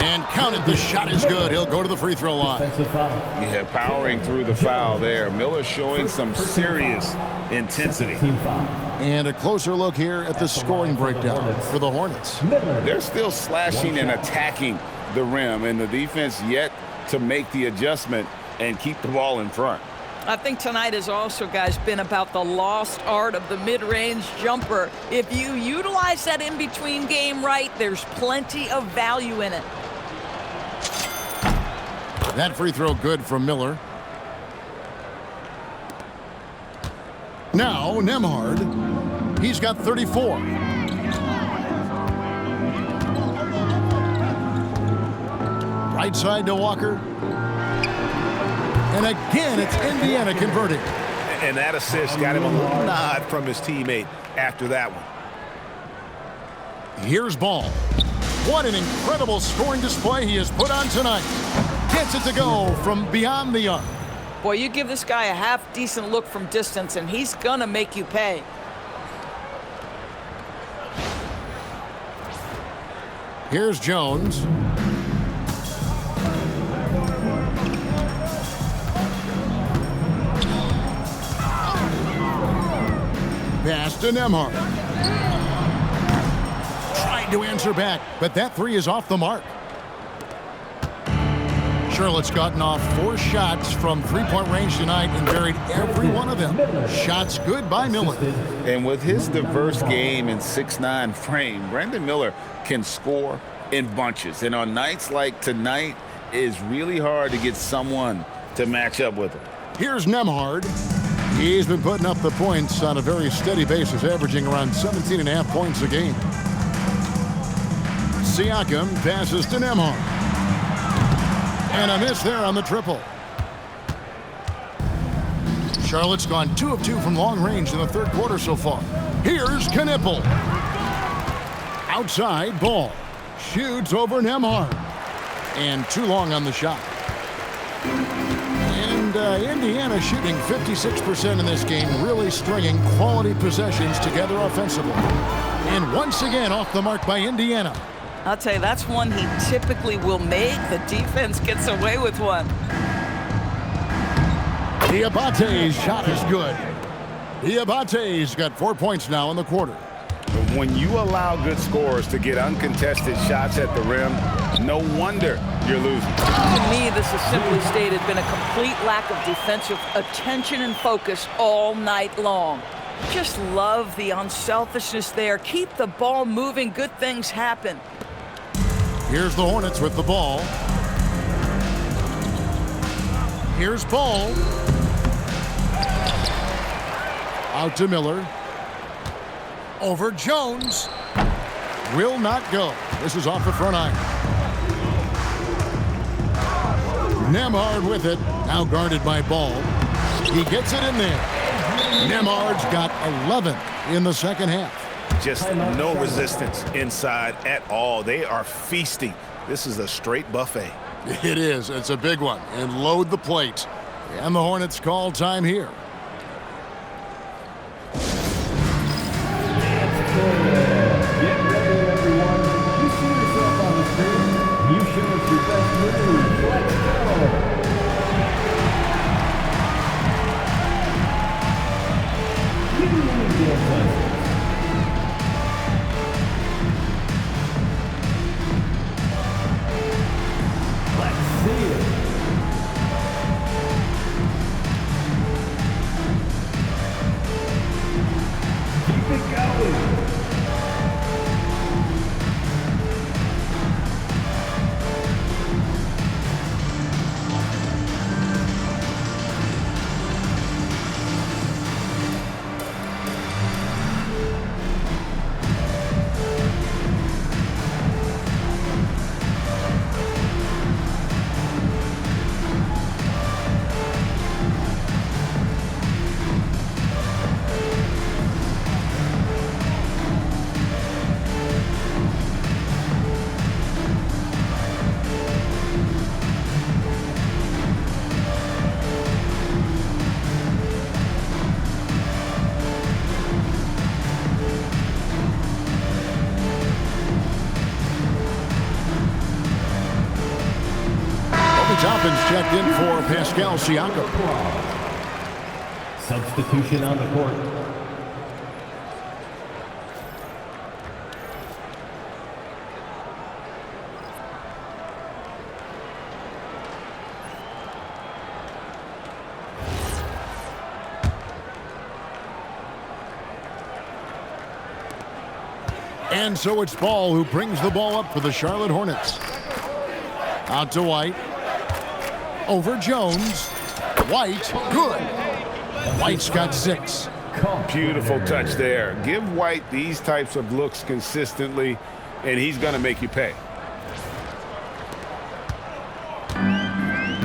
And counted, the shot is good. He'll go to the free throw line. Yeah, powering through the foul there. Miller showing some serious intensity. And a closer look here at the scoring breakdown for the Hornets. They're still slashing and attacking the rim, and the defense yet to make the adjustment and keep the ball in front. I think tonight has also, guys, been about the lost art of the mid-range jumper. If you utilize that in-between game right, there's plenty of value in it. That free throw good from Miller. Now, Nembhard. He's got 34. Right side to Walker. And again, it's Indiana converting. And that assist got him a little nod from his teammate after that one. Here's Ball. What an incredible scoring display he has put on tonight. Gets it to go from beyond the arc. Boy, you give this guy a half-decent look from distance, and he's gonna make you pay. Here's Jones. Pass to Nembhard. Tried to answer back, but that 3 is off the mark. Charlotte's gotten off 4 shots from three-point range tonight and buried every one of them. Shots good by Miller. And with his diverse game and 6'9" frame, Brandon Miller can score in bunches. And on nights like tonight, it's really hard to get someone to match up with him. Here's Nembhard. He's been putting up the points on a very steady basis, averaging around 17.5 points a game. Siakam passes to Nembhard. And a miss there on the triple. Charlotte's gone 2 of 2 from long range in the third quarter so far. Here's Knipple. Outside, Ball. Shoots over Nembhard. And too long on the shot. And Indiana shooting 56% in this game, really stringing quality possessions together offensively. And once again off the mark by Indiana. I'll tell you, that's one he typically will make. The defense gets away with one. Diabate's shot is good. Diabate's got 4 points now in the quarter. When you allow good scorers to get uncontested shots at the rim, no wonder you're losing. To me, this has simply stated been a complete lack of defensive attention and focus all night long. Just love the unselfishness there. Keep the ball moving. Good things happen. Here's the Hornets with the ball. Here's Ball. Out to Miller. Over Jones. Will not go. This is off the front iron. Nembhard with it. Now guarded by Ball. He gets it in there. Nembhard's got 11 in the second half. Just no resistance inside at all. They are feasting. This is a straight buffet. It is. It's a big one. And load the plate. And the Hornets call time here. Get ready, everyone. You see yourself on the screen. You show us your best move. Let's go. Let's see it. Keep it going. Toppin's checked in for Pascal Siakam. Substitution on the court. And so it's Ball who brings the ball up for the Charlotte Hornets. Out to White. Over Jones. White, good. White's got 6. Beautiful touch there. Give White these types of looks consistently, and he's going to make you pay.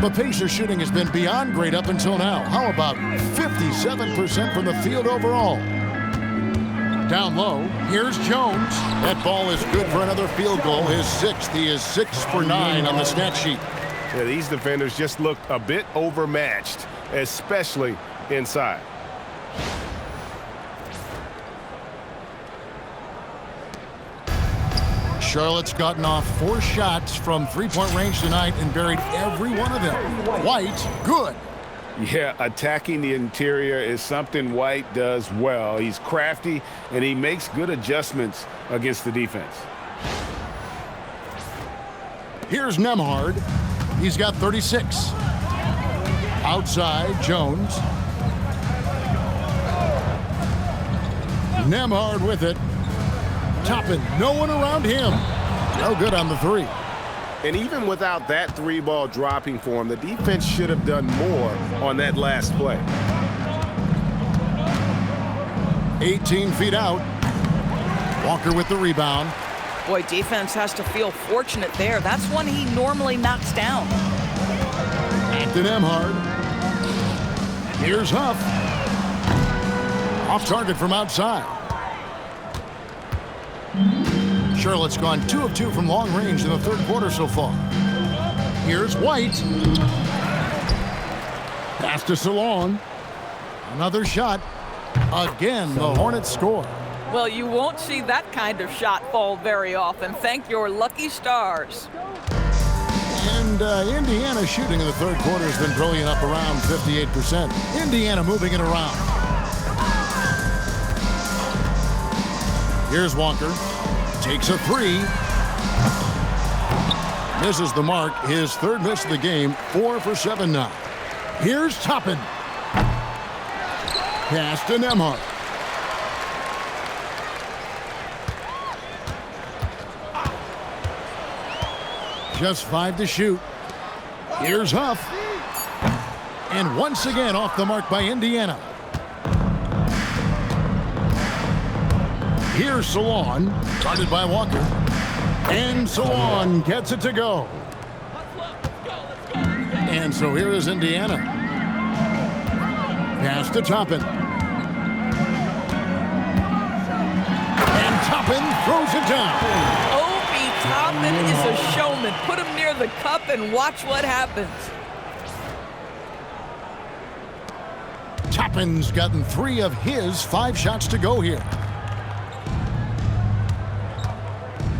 The Pacers shooting has been beyond great up until now. How about 57% from the field overall? Down low, here's Jones. That ball is good for another field goal, his 6th. He is 6 for 9 on the stat sheet. Yeah, these defenders just looked a bit overmatched, especially inside. Charlotte's gotten off 4 shots from three-point range tonight and buried every one of them. White, good. Yeah, attacking the interior is something White does well. He's crafty, and he makes good adjustments against the defense. Here's Nembhard. He's got 36. Outside, Jones. Nembhard with it. Toppin, no one around him. No good on the 3. And even without that 3-ball dropping for him, the defense should have done more on that last play. 18 feet out. Walker with the rebound. Boy, defense has to feel fortunate there. That's one he normally knocks down. Back to Nembhard. Here's Huff. Off target from outside. Charlotte's gone 2 of 2 from long range in the third quarter so far. Here's White. Pass to Salon. Another shot. Again, the Hornets score. Well, you won't see that kind of shot fall very often. Thank your lucky stars. And Indiana shooting in the third quarter has been brilliant, up around 58%. Indiana moving it around. Here's Walker. Takes a 3. Misses the mark. His third miss of the game. 4 for 7 now. Here's Toppin. Pass to Nembhard. Just 5 to shoot. Here's Huff. And once again off the mark by Indiana. Here's Salon, guarded by Walker. And Salon gets it to go. And so here is Indiana. Pass to Toppin. And Toppin throws it down. Obi Toppin is a showman. Put him near the cup and watch what happens. Toppin's gotten 3 of his 5 shots to go here.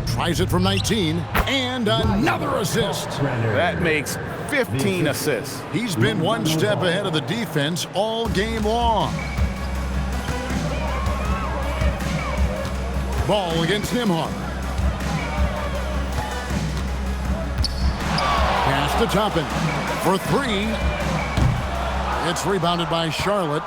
Tries it from 19, and another assist. That makes 15 assists. He's been one step ahead of the defense all game long. Ball against Nembhard. Pass to Toppin for 3. It's rebounded by Charlotte.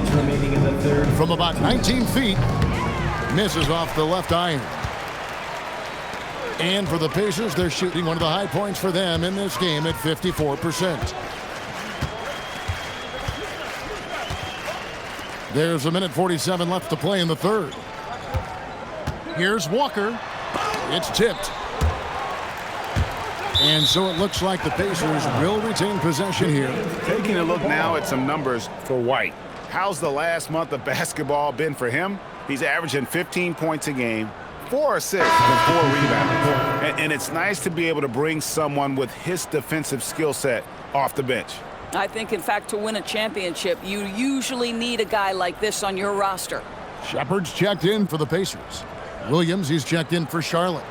Remaining in the third. From about 19 feet, misses off the left iron. And for the Pacers, they're shooting one of the high points for them in this game at 54%. There's a minute 47 left to play in the third. Here's Walker. It's tipped. And so it looks like the Pacers will retain possession here. Taking a look now at some numbers for White. How's the last month of basketball been for him? He's averaging 15 points a game, 4 assists, and 4 rebounds. And it's nice to be able to bring someone with his defensive skill set off the bench. I think, in fact, to win a championship, you usually need a guy like this on your roster. Shepard's checked in for the Pacers. Williams, he's checked in for Charlotte.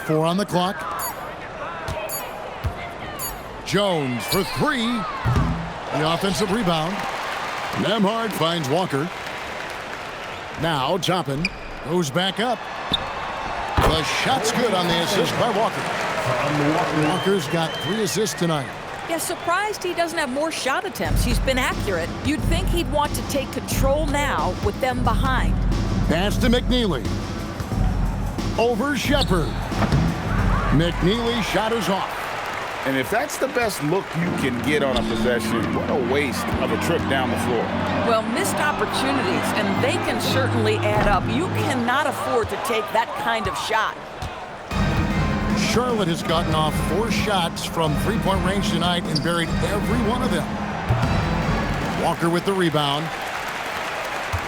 Four on the clock. Jones for 3. The offensive rebound. Nembhard finds Walker. Now Toppin goes back up. The shot's good on the assist by Walker. Walker's got 3 assists tonight. Yeah, surprised he doesn't have more shot attempts. He's been accurate. You'd think he'd want to take control now with them behind. Pass to McNeely. Over Shepard. McNeely shot is off. And if that's the best look you can get on a possession, what a waste of a trip down the floor. Well, missed opportunities, and they can certainly add up. You cannot afford to take that kind of shot. Charlotte has gotten off 4 shots from 3-point range tonight and buried every one of them. Walker with the rebound.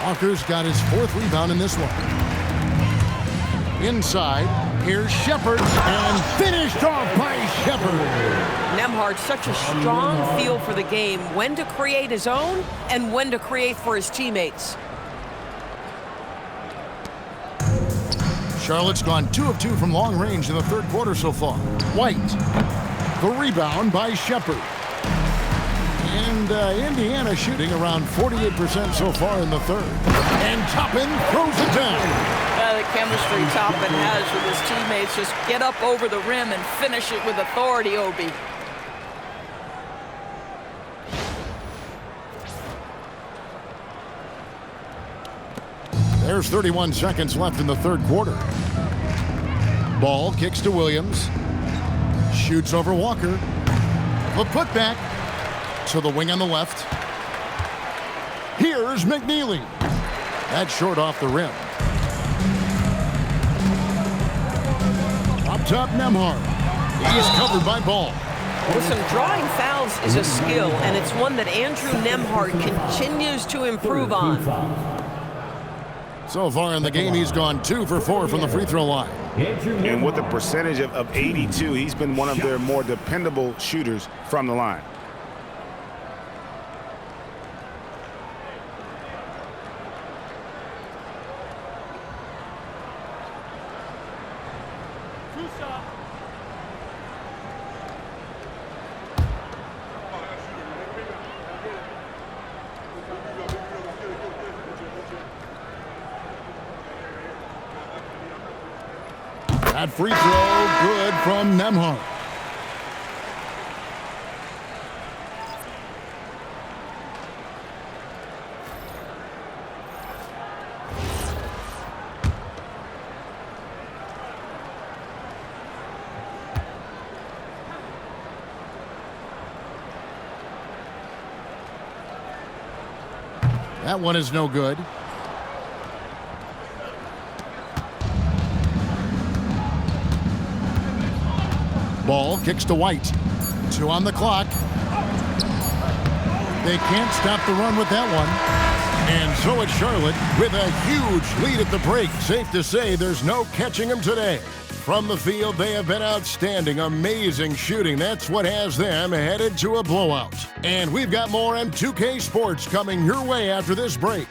Walker's got his 4th rebound in this one. Inside, here's Shepard, and finished off by Shepard. Nembhard, such a strong feel for the game, when to create his own and when to create for his teammates. Charlotte's gone 2 of 2 from long range in the third quarter so far. White, the rebound by Shepard. And Indiana shooting around 48% so far in the third. And Toppin throws it down. The chemistry Toppin has with his teammates. Just get up over the rim and finish it with authority, Obi. There's 31 seconds left in the third quarter. Ball kicks to Williams. Shoots over Walker. The putback to the wing on the left. Here's McNeely. That's short off the rim. Up top, Nembhard. He's covered by Ball. Listen, drawing fouls is a skill, and it's one that Andrew Nembhard continues to improve on. So far in the game, he's gone 2 for 4 from the free throw line. And with a percentage of 82, he's been one of their more dependable shooters from the line. That free throw, good from Nembhard. That one is no good. Ball kicks to White. 2 on the clock. They can't stop the run with that one. And so it's Charlotte with a huge lead at the break. Safe to say there's no catching them today. From the field, they have been outstanding. Amazing shooting. That's what has them headed to a blowout. And we've got more M2K Sports coming your way after this break.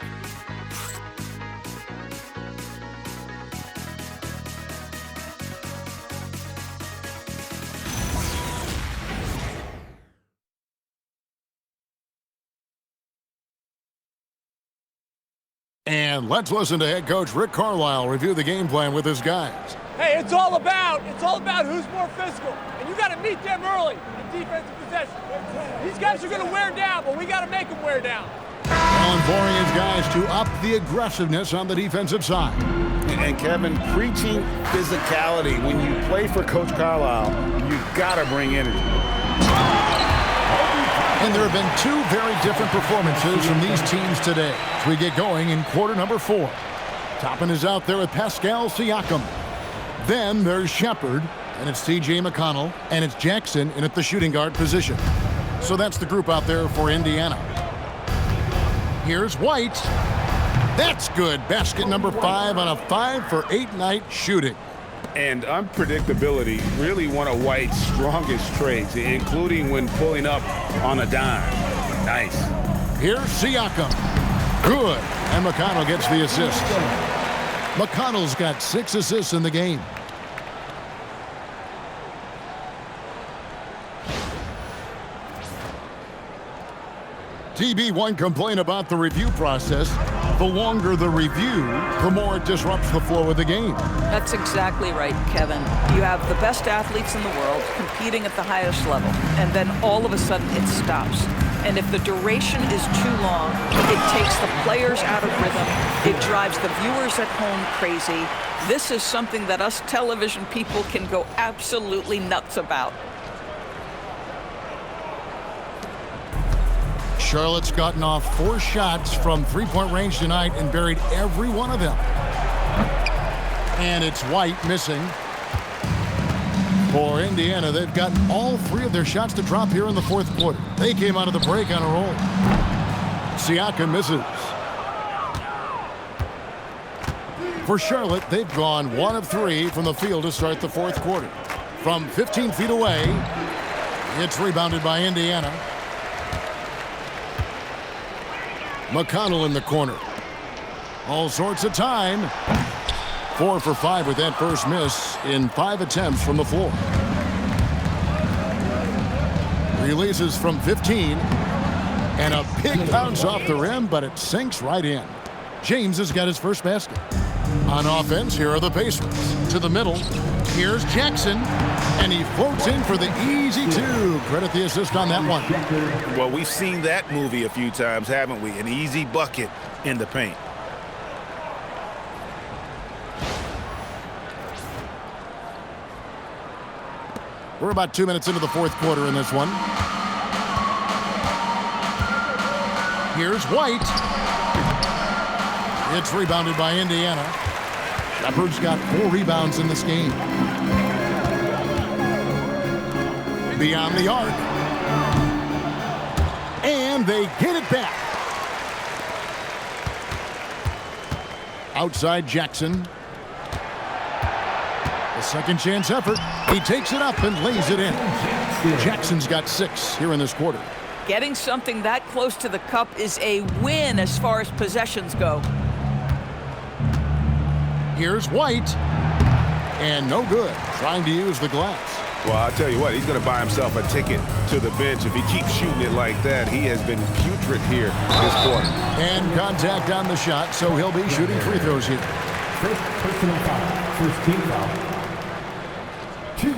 And let's listen to head coach Rick Carlisle review the game plan with his guys. Hey, it's all about who's more physical. And you got to meet them early in defensive possession. These guys are going to wear down, but we got to make them wear down. Boring his guys to up the aggressiveness on the defensive side. And Kevin, preaching physicality. When you play for Coach Carlisle, you got to bring energy. And there have been 2 very different performances from these teams today as we get going in quarter number 4. Toppin is out there with Pascal Siakam. Then there's Shepard, and it's T.J. McConnell, and it's Jackson in at the shooting guard position. So that's the group out there for Indiana. Here's White. That's good. Basket number 5 on a 5 for 8 night shooting. And unpredictability, really one of White's strongest traits, including when pulling up on a dime. Nice. Here's Siakam. Good. And McConnell gets the assist. McConnell's got 6 assists in the game. TB1 complained about the review process. The longer the review, the more it disrupts the flow of the game. That's exactly right, Kevin. You have the best athletes in the world competing at the highest level, and then all of a sudden it stops. And if the duration is too long, it takes the players out of rhythm. It drives the viewers at home crazy. This is something that us television people can go absolutely nuts about. Charlotte's gotten off 4 shots from 3-point range tonight and buried every one of them. And it's White missing. For Indiana, they've gotten all 3 of their shots to drop here in the 4th quarter. They came out of the break on a roll. Siakam misses. For Charlotte, they've gone 1 of 3 from the field to start the 4th quarter. From 15 feet away, it's rebounded by Indiana. McConnell in the corner. All sorts of time. 4 for 5 with that first miss in 5 attempts from the floor. Releases from 15. And a big bounce off the rim, but it sinks right in. James has got his first basket. On offense, here are the Pacers. To the middle, here's Jackson. And he floats in for the easy 2. Credit the assist on that one. Well, we've seen that movie a few times, haven't we? An easy bucket in the paint. We're about 2 minutes into the fourth quarter in this one. Here's White. It's rebounded by Indiana. Nembhard's got 4 rebounds in this game. Beyond the arc. And they get it back. Outside Jackson. A second chance effort. He takes it up and lays it in. Jackson's got 6 here in this quarter. Getting something that close to the cup is a win as far as possessions go. Here's White. And no good. Trying to use the glass. Well, I'll tell you what, he's going to buy himself a ticket to the bench. If he keeps shooting it like that, he has been putrid here this quarter. And contact on the shot, so he'll be shooting free throws here. First personal foul. First team foul. 2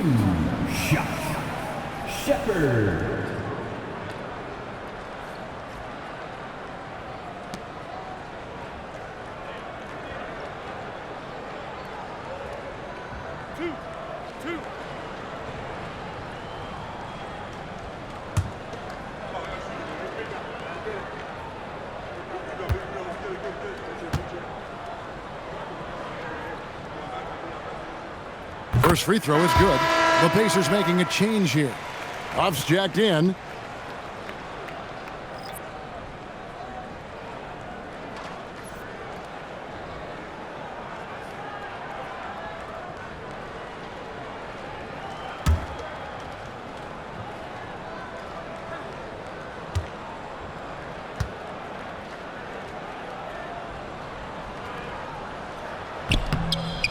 shots. Shepherd. First free throw is good. The Pacers making a change here. Off's jacked in.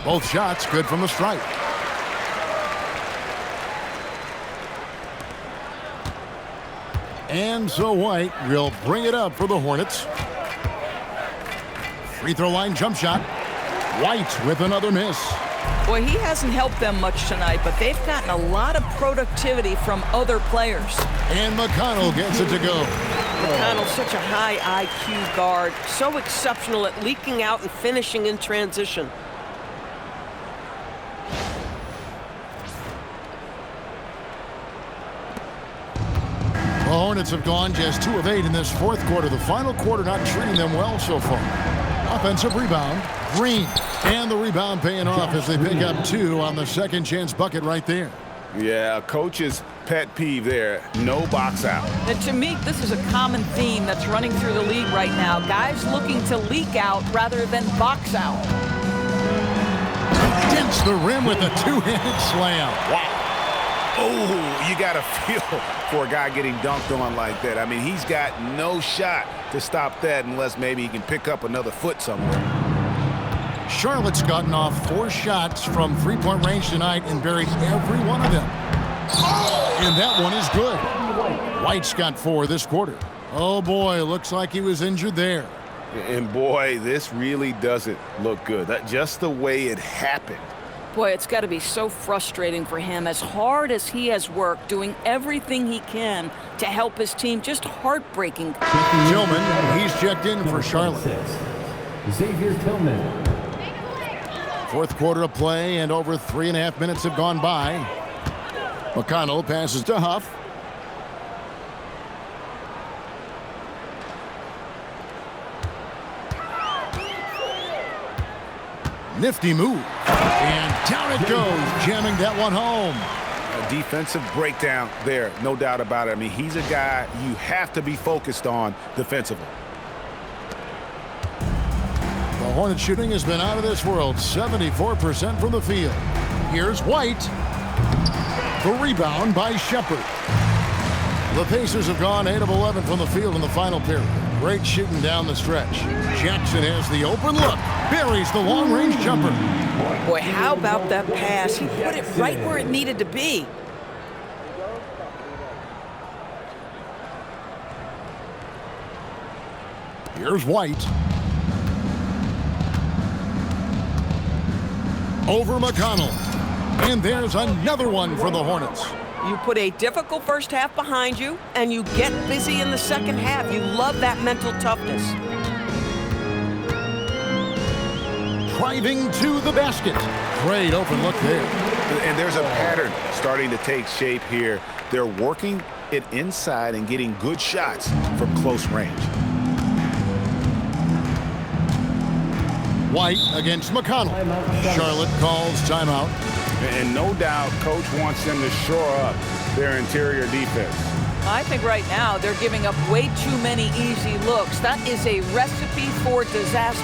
Both shots good from the stripe. And so White will bring it up for the Hornets. Free throw line jump shot. White with another miss. Boy, he hasn't helped them much tonight, but they've gotten a lot of productivity from other players. And McConnell gets it to go. McConnell's such a high IQ guard. So exceptional at leaking out and finishing in transition. The Hornets have gone just 2 of 8 in this fourth quarter. The final quarter not treating them well so far. Offensive rebound, Green. And the rebound paying off as they pick up 2 on the second chance bucket right there. Yeah, coach's pet peeve there, no box out. And to me, this is a common theme that's running through the league right now. Guys looking to leak out rather than box out. Dents the rim with a 2-handed slam. Wow. Oh, you got to feel for a guy getting dunked on like that. I mean, he's got no shot to stop that unless maybe he can pick up another foot somewhere. Charlotte's gotten off 4 shots from 3-point range tonight and buried every one of them. And that one is good. White's got 4 this quarter. Oh, boy, looks like he was injured there. And, boy, this really doesn't look good. That just the way it happened. Boy, it's got to be so frustrating for him. As hard as he has worked, doing everything he can to help his team, just heartbreaking. Tillman, he's checked in for Charlotte. Xavier Tillman. Fourth quarter of play, and over 3.5 minutes have gone by. McConnell passes to Huff. Nifty move. And down it goes, jamming that one home. A defensive breakdown there, no doubt about it. I mean, he's a guy you have to be focused on defensively. The Hornets shooting has been out of this world, 74% from the field. Here's White. The rebound by Shepherd. The Pacers have gone 8 of 11 from the field in the final period. Great shooting down the stretch. Jackson has the open look. Buries the long-range jumper. Boy, how about that pass? He put it right where it needed to be. Here's White. Over McConnell. And there's another one for the Hornets. You put a difficult first half behind you, and you get busy in the second half. You love that mental toughness. Driving to the basket. Great open look there. And there's a pattern starting to take shape here. They're working it inside and getting good shots from close range. White against McConnell. Charlotte calls timeout. And no doubt, Coach wants them to shore up their interior defense. I think right now they're giving up way too many easy looks. That is a recipe for disaster.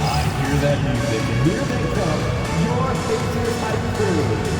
I hear that music, and here they come, your Pacers Hype Crew.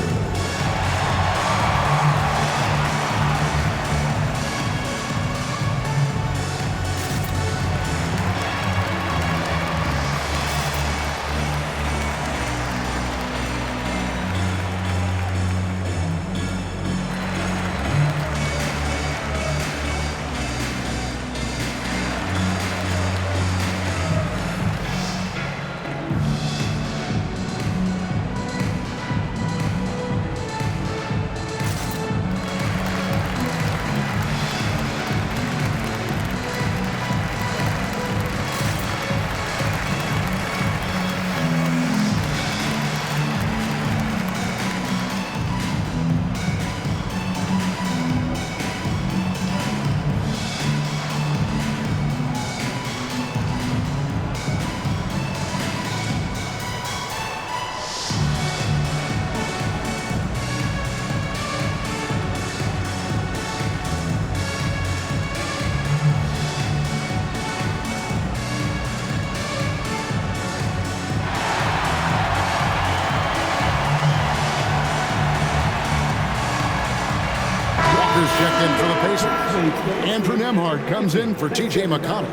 Checked in for the Pacers. Andrew Nembhard comes in for T.J. McConnell.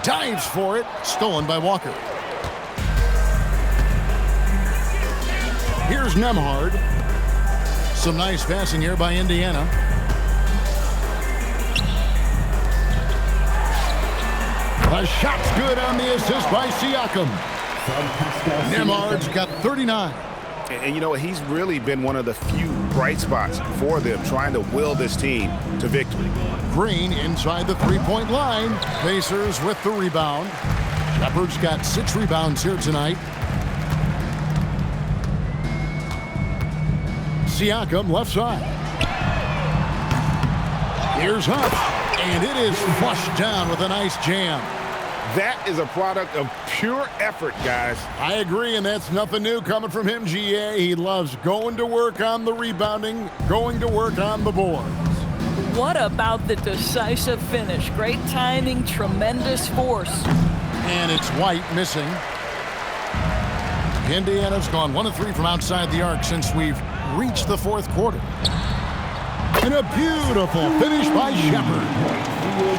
Dives for it, stolen by Walker. Here's Nembhard. Some nice passing here by Indiana. The shot's good on the assist by Siakam. Nembhard's got 39. And you know what? He's really been one of the few bright spots for them, trying to will this team to victory. Green inside the three-point line. Pacers with the rebound. Shepard's got 6 rebounds here tonight. Siakam left side. Here's Hunt, and it is flushed down with a nice jam. That is a product of pure effort, guys. I agree, and that's nothing new coming from him, GA. He loves going to work on the rebounding, going to work on the boards. What about the decisive finish? Great timing, tremendous force. And it's White missing. Indiana's gone 1 of 3 from outside the arc since we've reached the fourth quarter. And a beautiful finish by Shepard.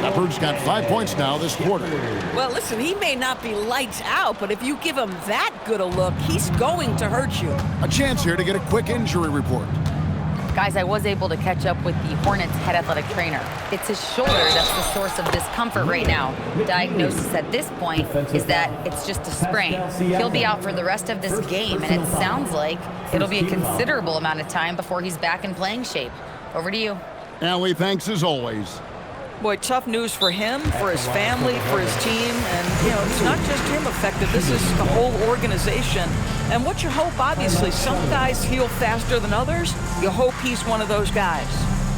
Shepard's got 5 points now this quarter. Well, listen, he may not be lights out, but if you give him that good a look, he's going to hurt you. A chance here to get a quick injury report. Guys, I was able to catch up with the Hornets head athletic trainer. It's his shoulder that's the source of discomfort right now. The diagnosis at this point is that it's just a sprain. He'll be out for the rest of this game, and it sounds like it'll be a considerable amount of time before he's back in playing shape. Over to you. Allie, thanks as always. Boy, tough news for him, for his family, for his team. And, you know, it's not just him affected. This is the whole organization. And what you hope, obviously, some guys heal faster than others. You hope he's one of those guys.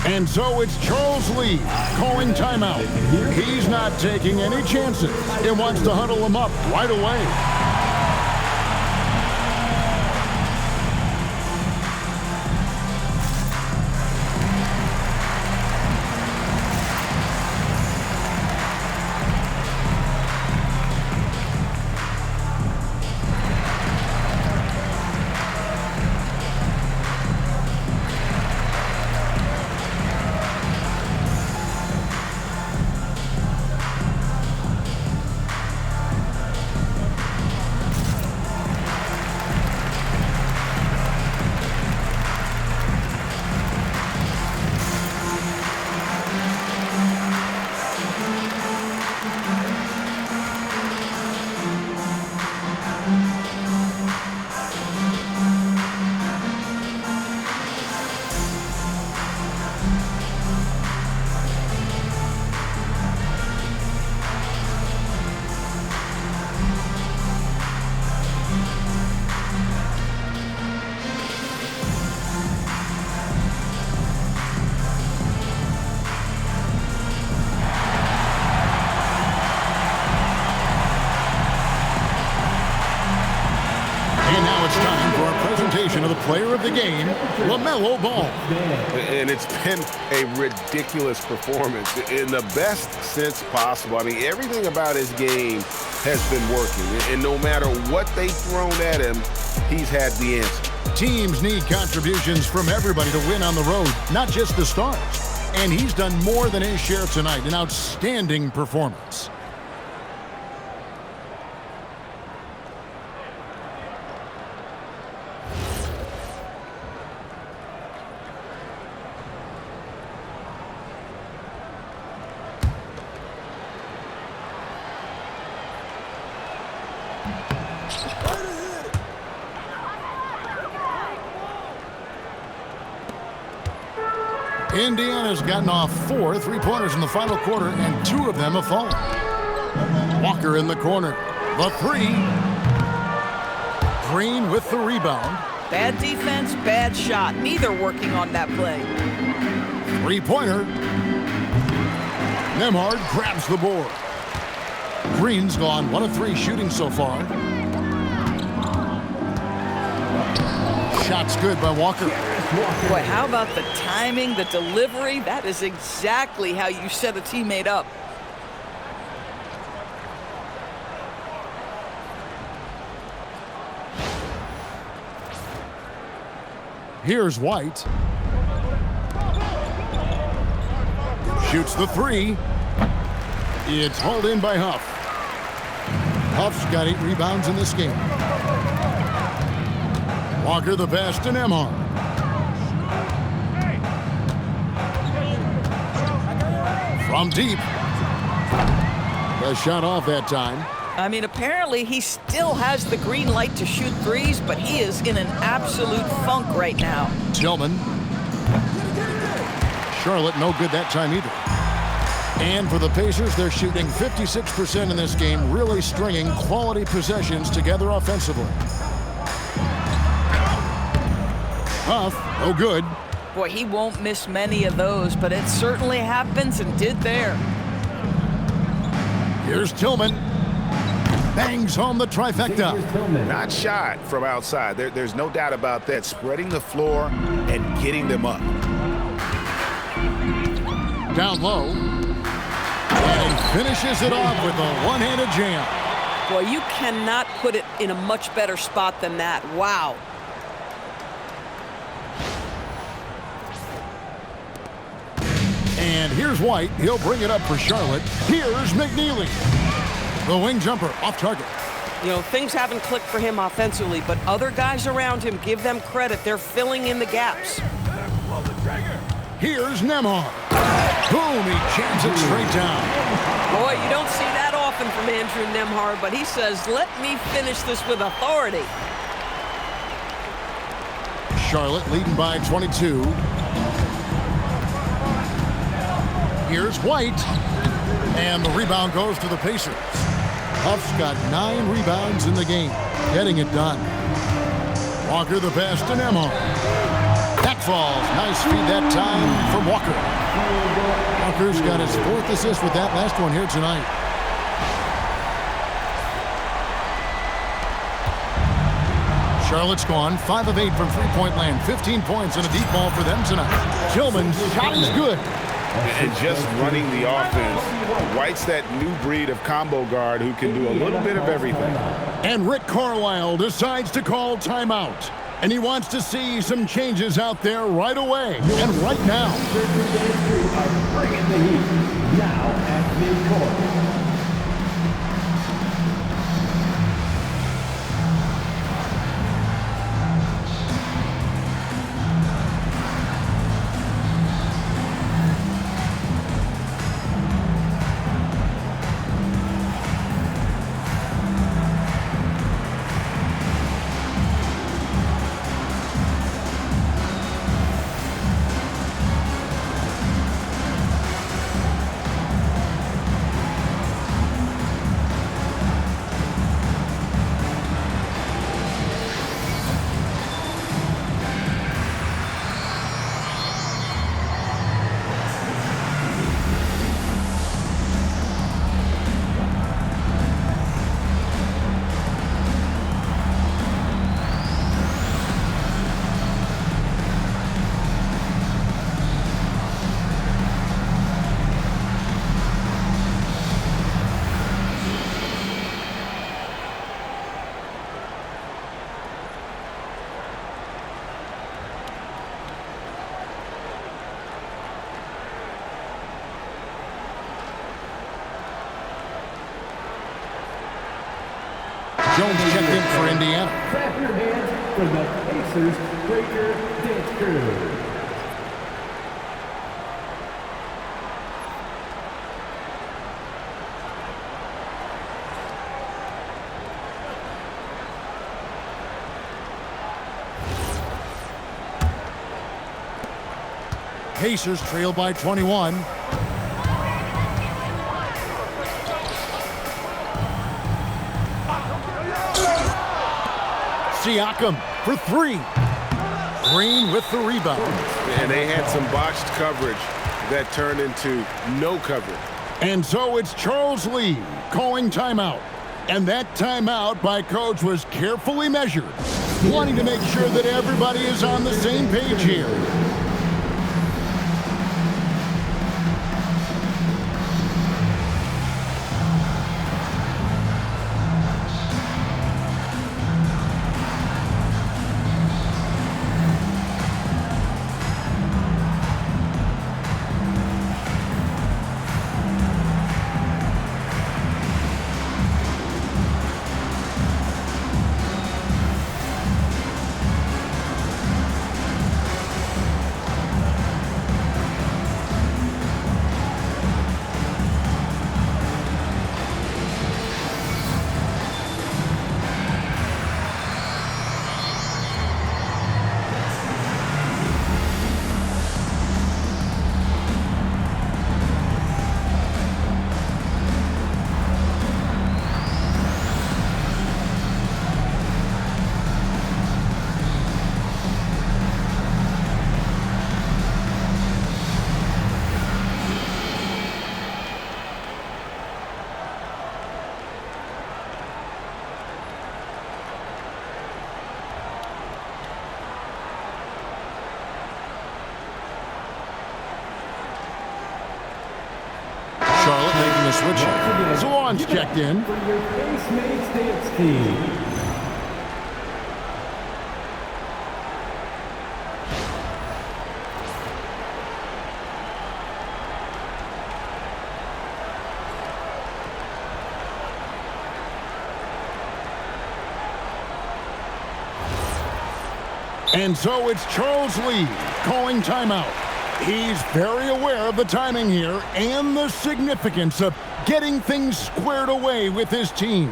And so it's Charles Lee calling timeout. He's not taking any chances. He wants to huddle him up right away. presentation of the player of the game, LaMelo Ball. And it's been a ridiculous performance in the best sense possible. I mean, everything about his game has been working. And no matter what they've thrown at him, he's had the answer. Teams need contributions from everybody to win on the road, not just the stars. And he's done more than his share tonight. An outstanding performance. Indiana's gotten off 4 3-pointers in the final quarter, and 2 of them have fallen. Walker in the corner. The 3. Green with the rebound. Bad defense, bad shot. Neither working on that play. 3-pointer. Nembhard grabs the board. Green's gone 1 of 3 shooting so far. Shot's good by Walker. Boy, how about the timing, the delivery? That is exactly how you set a teammate up. Here's White. Shoots the 3. It's hauled in by Huff. Huff's got 8 rebounds in this game. Walker the pass to Nembhard. From deep. The shot off that time. I mean, apparently he still has the green light to shoot threes, but he is in an absolute funk right now. Tillman. Charlotte no good that time either. And for the Pacers, they're shooting 56% in this game, really stringing quality possessions together offensively. Huff, no good. Boy, he won't miss many of those, but it certainly happens and did there. Here's Tillman. Bangs home the trifecta. Not shot from outside. There's no doubt about that. Spreading the floor and getting them up. Down low. And he finishes it off with a one-handed jam. Boy, you cannot put it in a much better spot than that. Wow. And here's White. He'll bring it up for Charlotte. Here's McNeely. The wing jumper off target. You know, things haven't clicked for him offensively, but other guys around him, give them credit. They're filling in the gaps. Here's Nembhard. Boom, he jams it straight down. Boy, you don't see that often from Andrew Nembhard, but he says, let me finish this with authority. Charlotte leading by 22. Here's White. And the rebound goes to the Pacers. Huff's got 9 rebounds in the game, getting it done. Walker the pass to Nembhard. That falls. Nice feed that time from Walker. Walker's got his 4th assist with that last one here tonight. Charlotte's gone 5 of 8 from three-point land. 15 points and a deep ball for them tonight. Tillman's shot is good. And just running the offense. White's that new breed of combo guard who can do a little bit of everything. And Rick Carlisle decides to call timeout. And he wants to see some changes out there right away and right now. Bringing the heat now at midcourt. Jones checked in for Indiana. Clap your hands for the Pacers Breaker Dance Crew. Pacers trail by 21. Siakam for three. Green with the rebound. And they had some botched coverage that turned into no coverage. And so it's Charles Lee calling timeout. And that timeout by Coach was carefully measured, wanting to make sure that everybody is on the same page here. Charlotte making the switch. Zawan's checked in. For your Face Mates Dance Team. And so it's Charles Lee calling timeout. He's very aware of the timing here and the significance of getting things squared away with his team.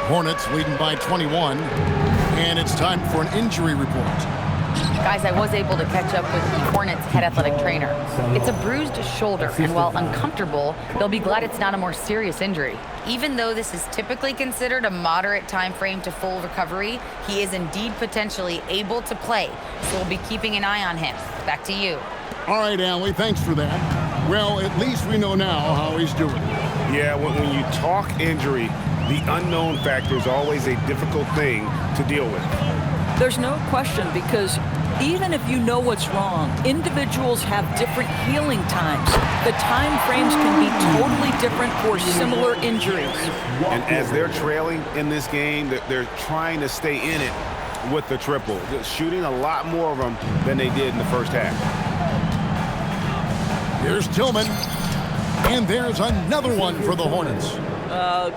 Hornets leading by 21, and it's time for an injury report. Guys, I was able to catch up with the Hornets head athletic trainer. It's a bruised shoulder, and while uncomfortable, they'll be glad it's not a more serious injury. Even though this is typically considered a moderate time frame to full recovery, he is indeed potentially able to play, so we'll be keeping an eye on him. Back to you. All right, Allie, thanks for that. Well, at least we know now how he's doing. Yeah, when you talk injury, the unknown factor is always a difficult thing to deal with. There's no question, because even if you know what's wrong, individuals have different healing times. The time frames can be totally different for similar injuries. And as they're trailing in this game, they're trying to stay in it with the triple, shooting a lot more of them than they did in the first half. Here's Tillman, and there's another one for the Hornets.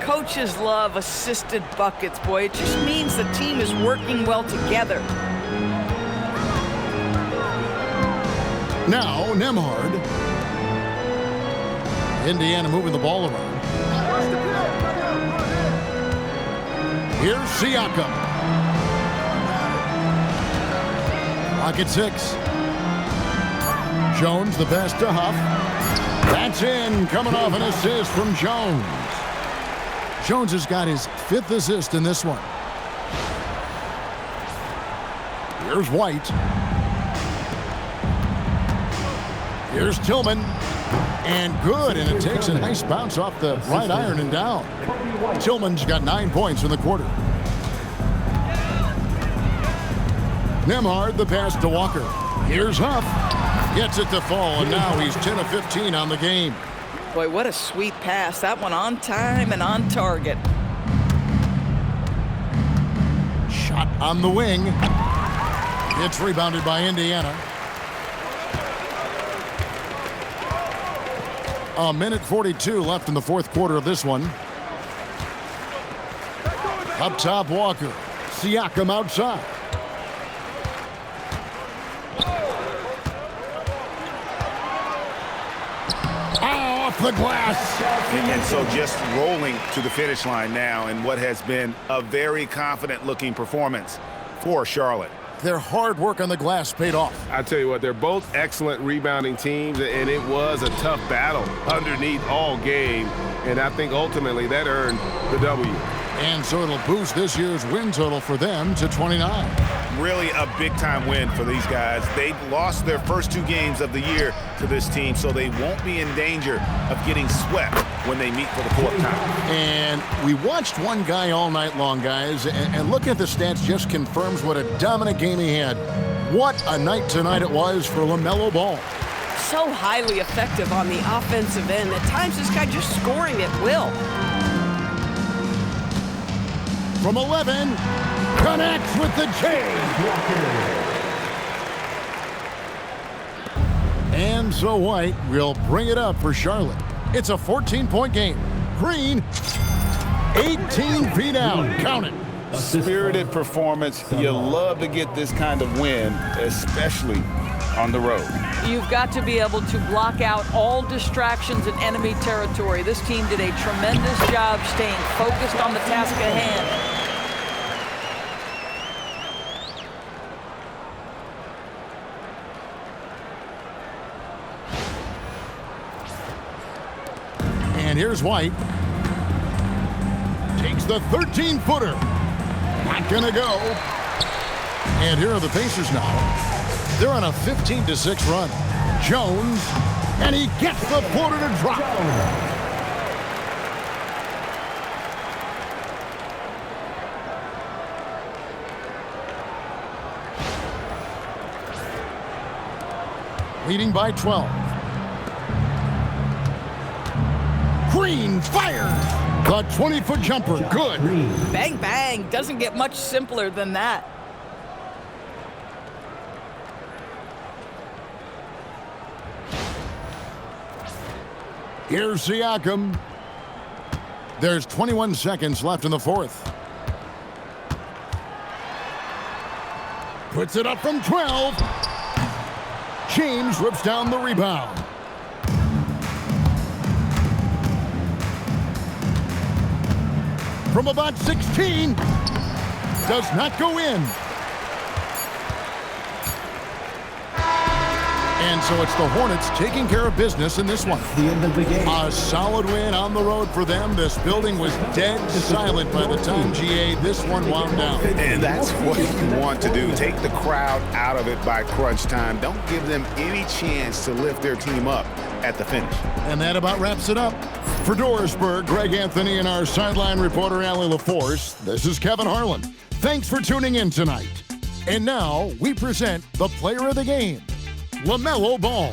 Coaches love assisted buckets, boy. It just means the team is working well together. Now, Nembhard. Indiana moving the ball around. Here's Siakam. Rocket 6. Jones, the best to Huff. That's in, coming off an assist from Jones. Jones has got his 5th assist in this one. Here's White. Here's Tillman. And good, and it takes a nice bounce off the right iron and down. Tillman's got 9 points in the quarter. Nembhard, the pass to Walker. Here's Huff. Gets it to fall, and now he's 10 of 15 on the game. Boy, what a sweet pass. That one on time and on target. Shot on the wing. It's rebounded by Indiana. A minute 42 left in the fourth quarter of this one. Up top, Walker. Siakam outside. Off the glass. And so just rolling to the finish line now in what has been a very confident-looking performance for Charlotte. Their hard work on the glass paid off. I tell you what, they're both excellent rebounding teams, and it was a tough battle underneath all game, and I think ultimately that earned the W. And so it'll boost this year's win total for them to 29. Really a big-time win for these guys. They've lost their first 2 games of the year to this team, so they won't be in danger of getting swept when they meet for the 4th time. And we watched one guy all night long, guys, and looking at the stats just confirms what a dominant game he had. What a night tonight it was for LaMelo Ball. So highly effective on the offensive end. At times, this guy just scoring at will. From 11, connects with the J. And so White will bring it up for Charlotte. It's a 14-point game. Green, 18 feet out. Count it. Spirited performance. You love to get this kind of win, especially on the road. You've got to be able to block out all distractions in enemy territory. This team did a tremendous job staying focused on the task at hand. And here's White. Takes the 13-footer. Not gonna go. And here are the Pacers now. They're on a 15-6 run. Jones, and he gets the floater to drop. Leading by 12. Green fires. The 20-foot jumper, good. Bang, bang. Doesn't get much simpler than that. Here's Siakam. There's 21 seconds left in the fourth. Puts it up from 12. James rips down the rebound. From about 16, does not go in. And so it's the Hornets taking care of business in this one. The end of the game. A solid win on the road for them. This building was dead silent by the time GA this one wound down. And that's what you want to do. Take the crowd out of it by crunch time. Don't give them any chance to lift their team up at the finish. And that about wraps it up. For Dorisburg, Greg Anthony, and our sideline reporter, Allie LaForce, this is Kevin Harlan. Thanks for tuning in tonight. And now we present the player of the game, LaMelo Ball.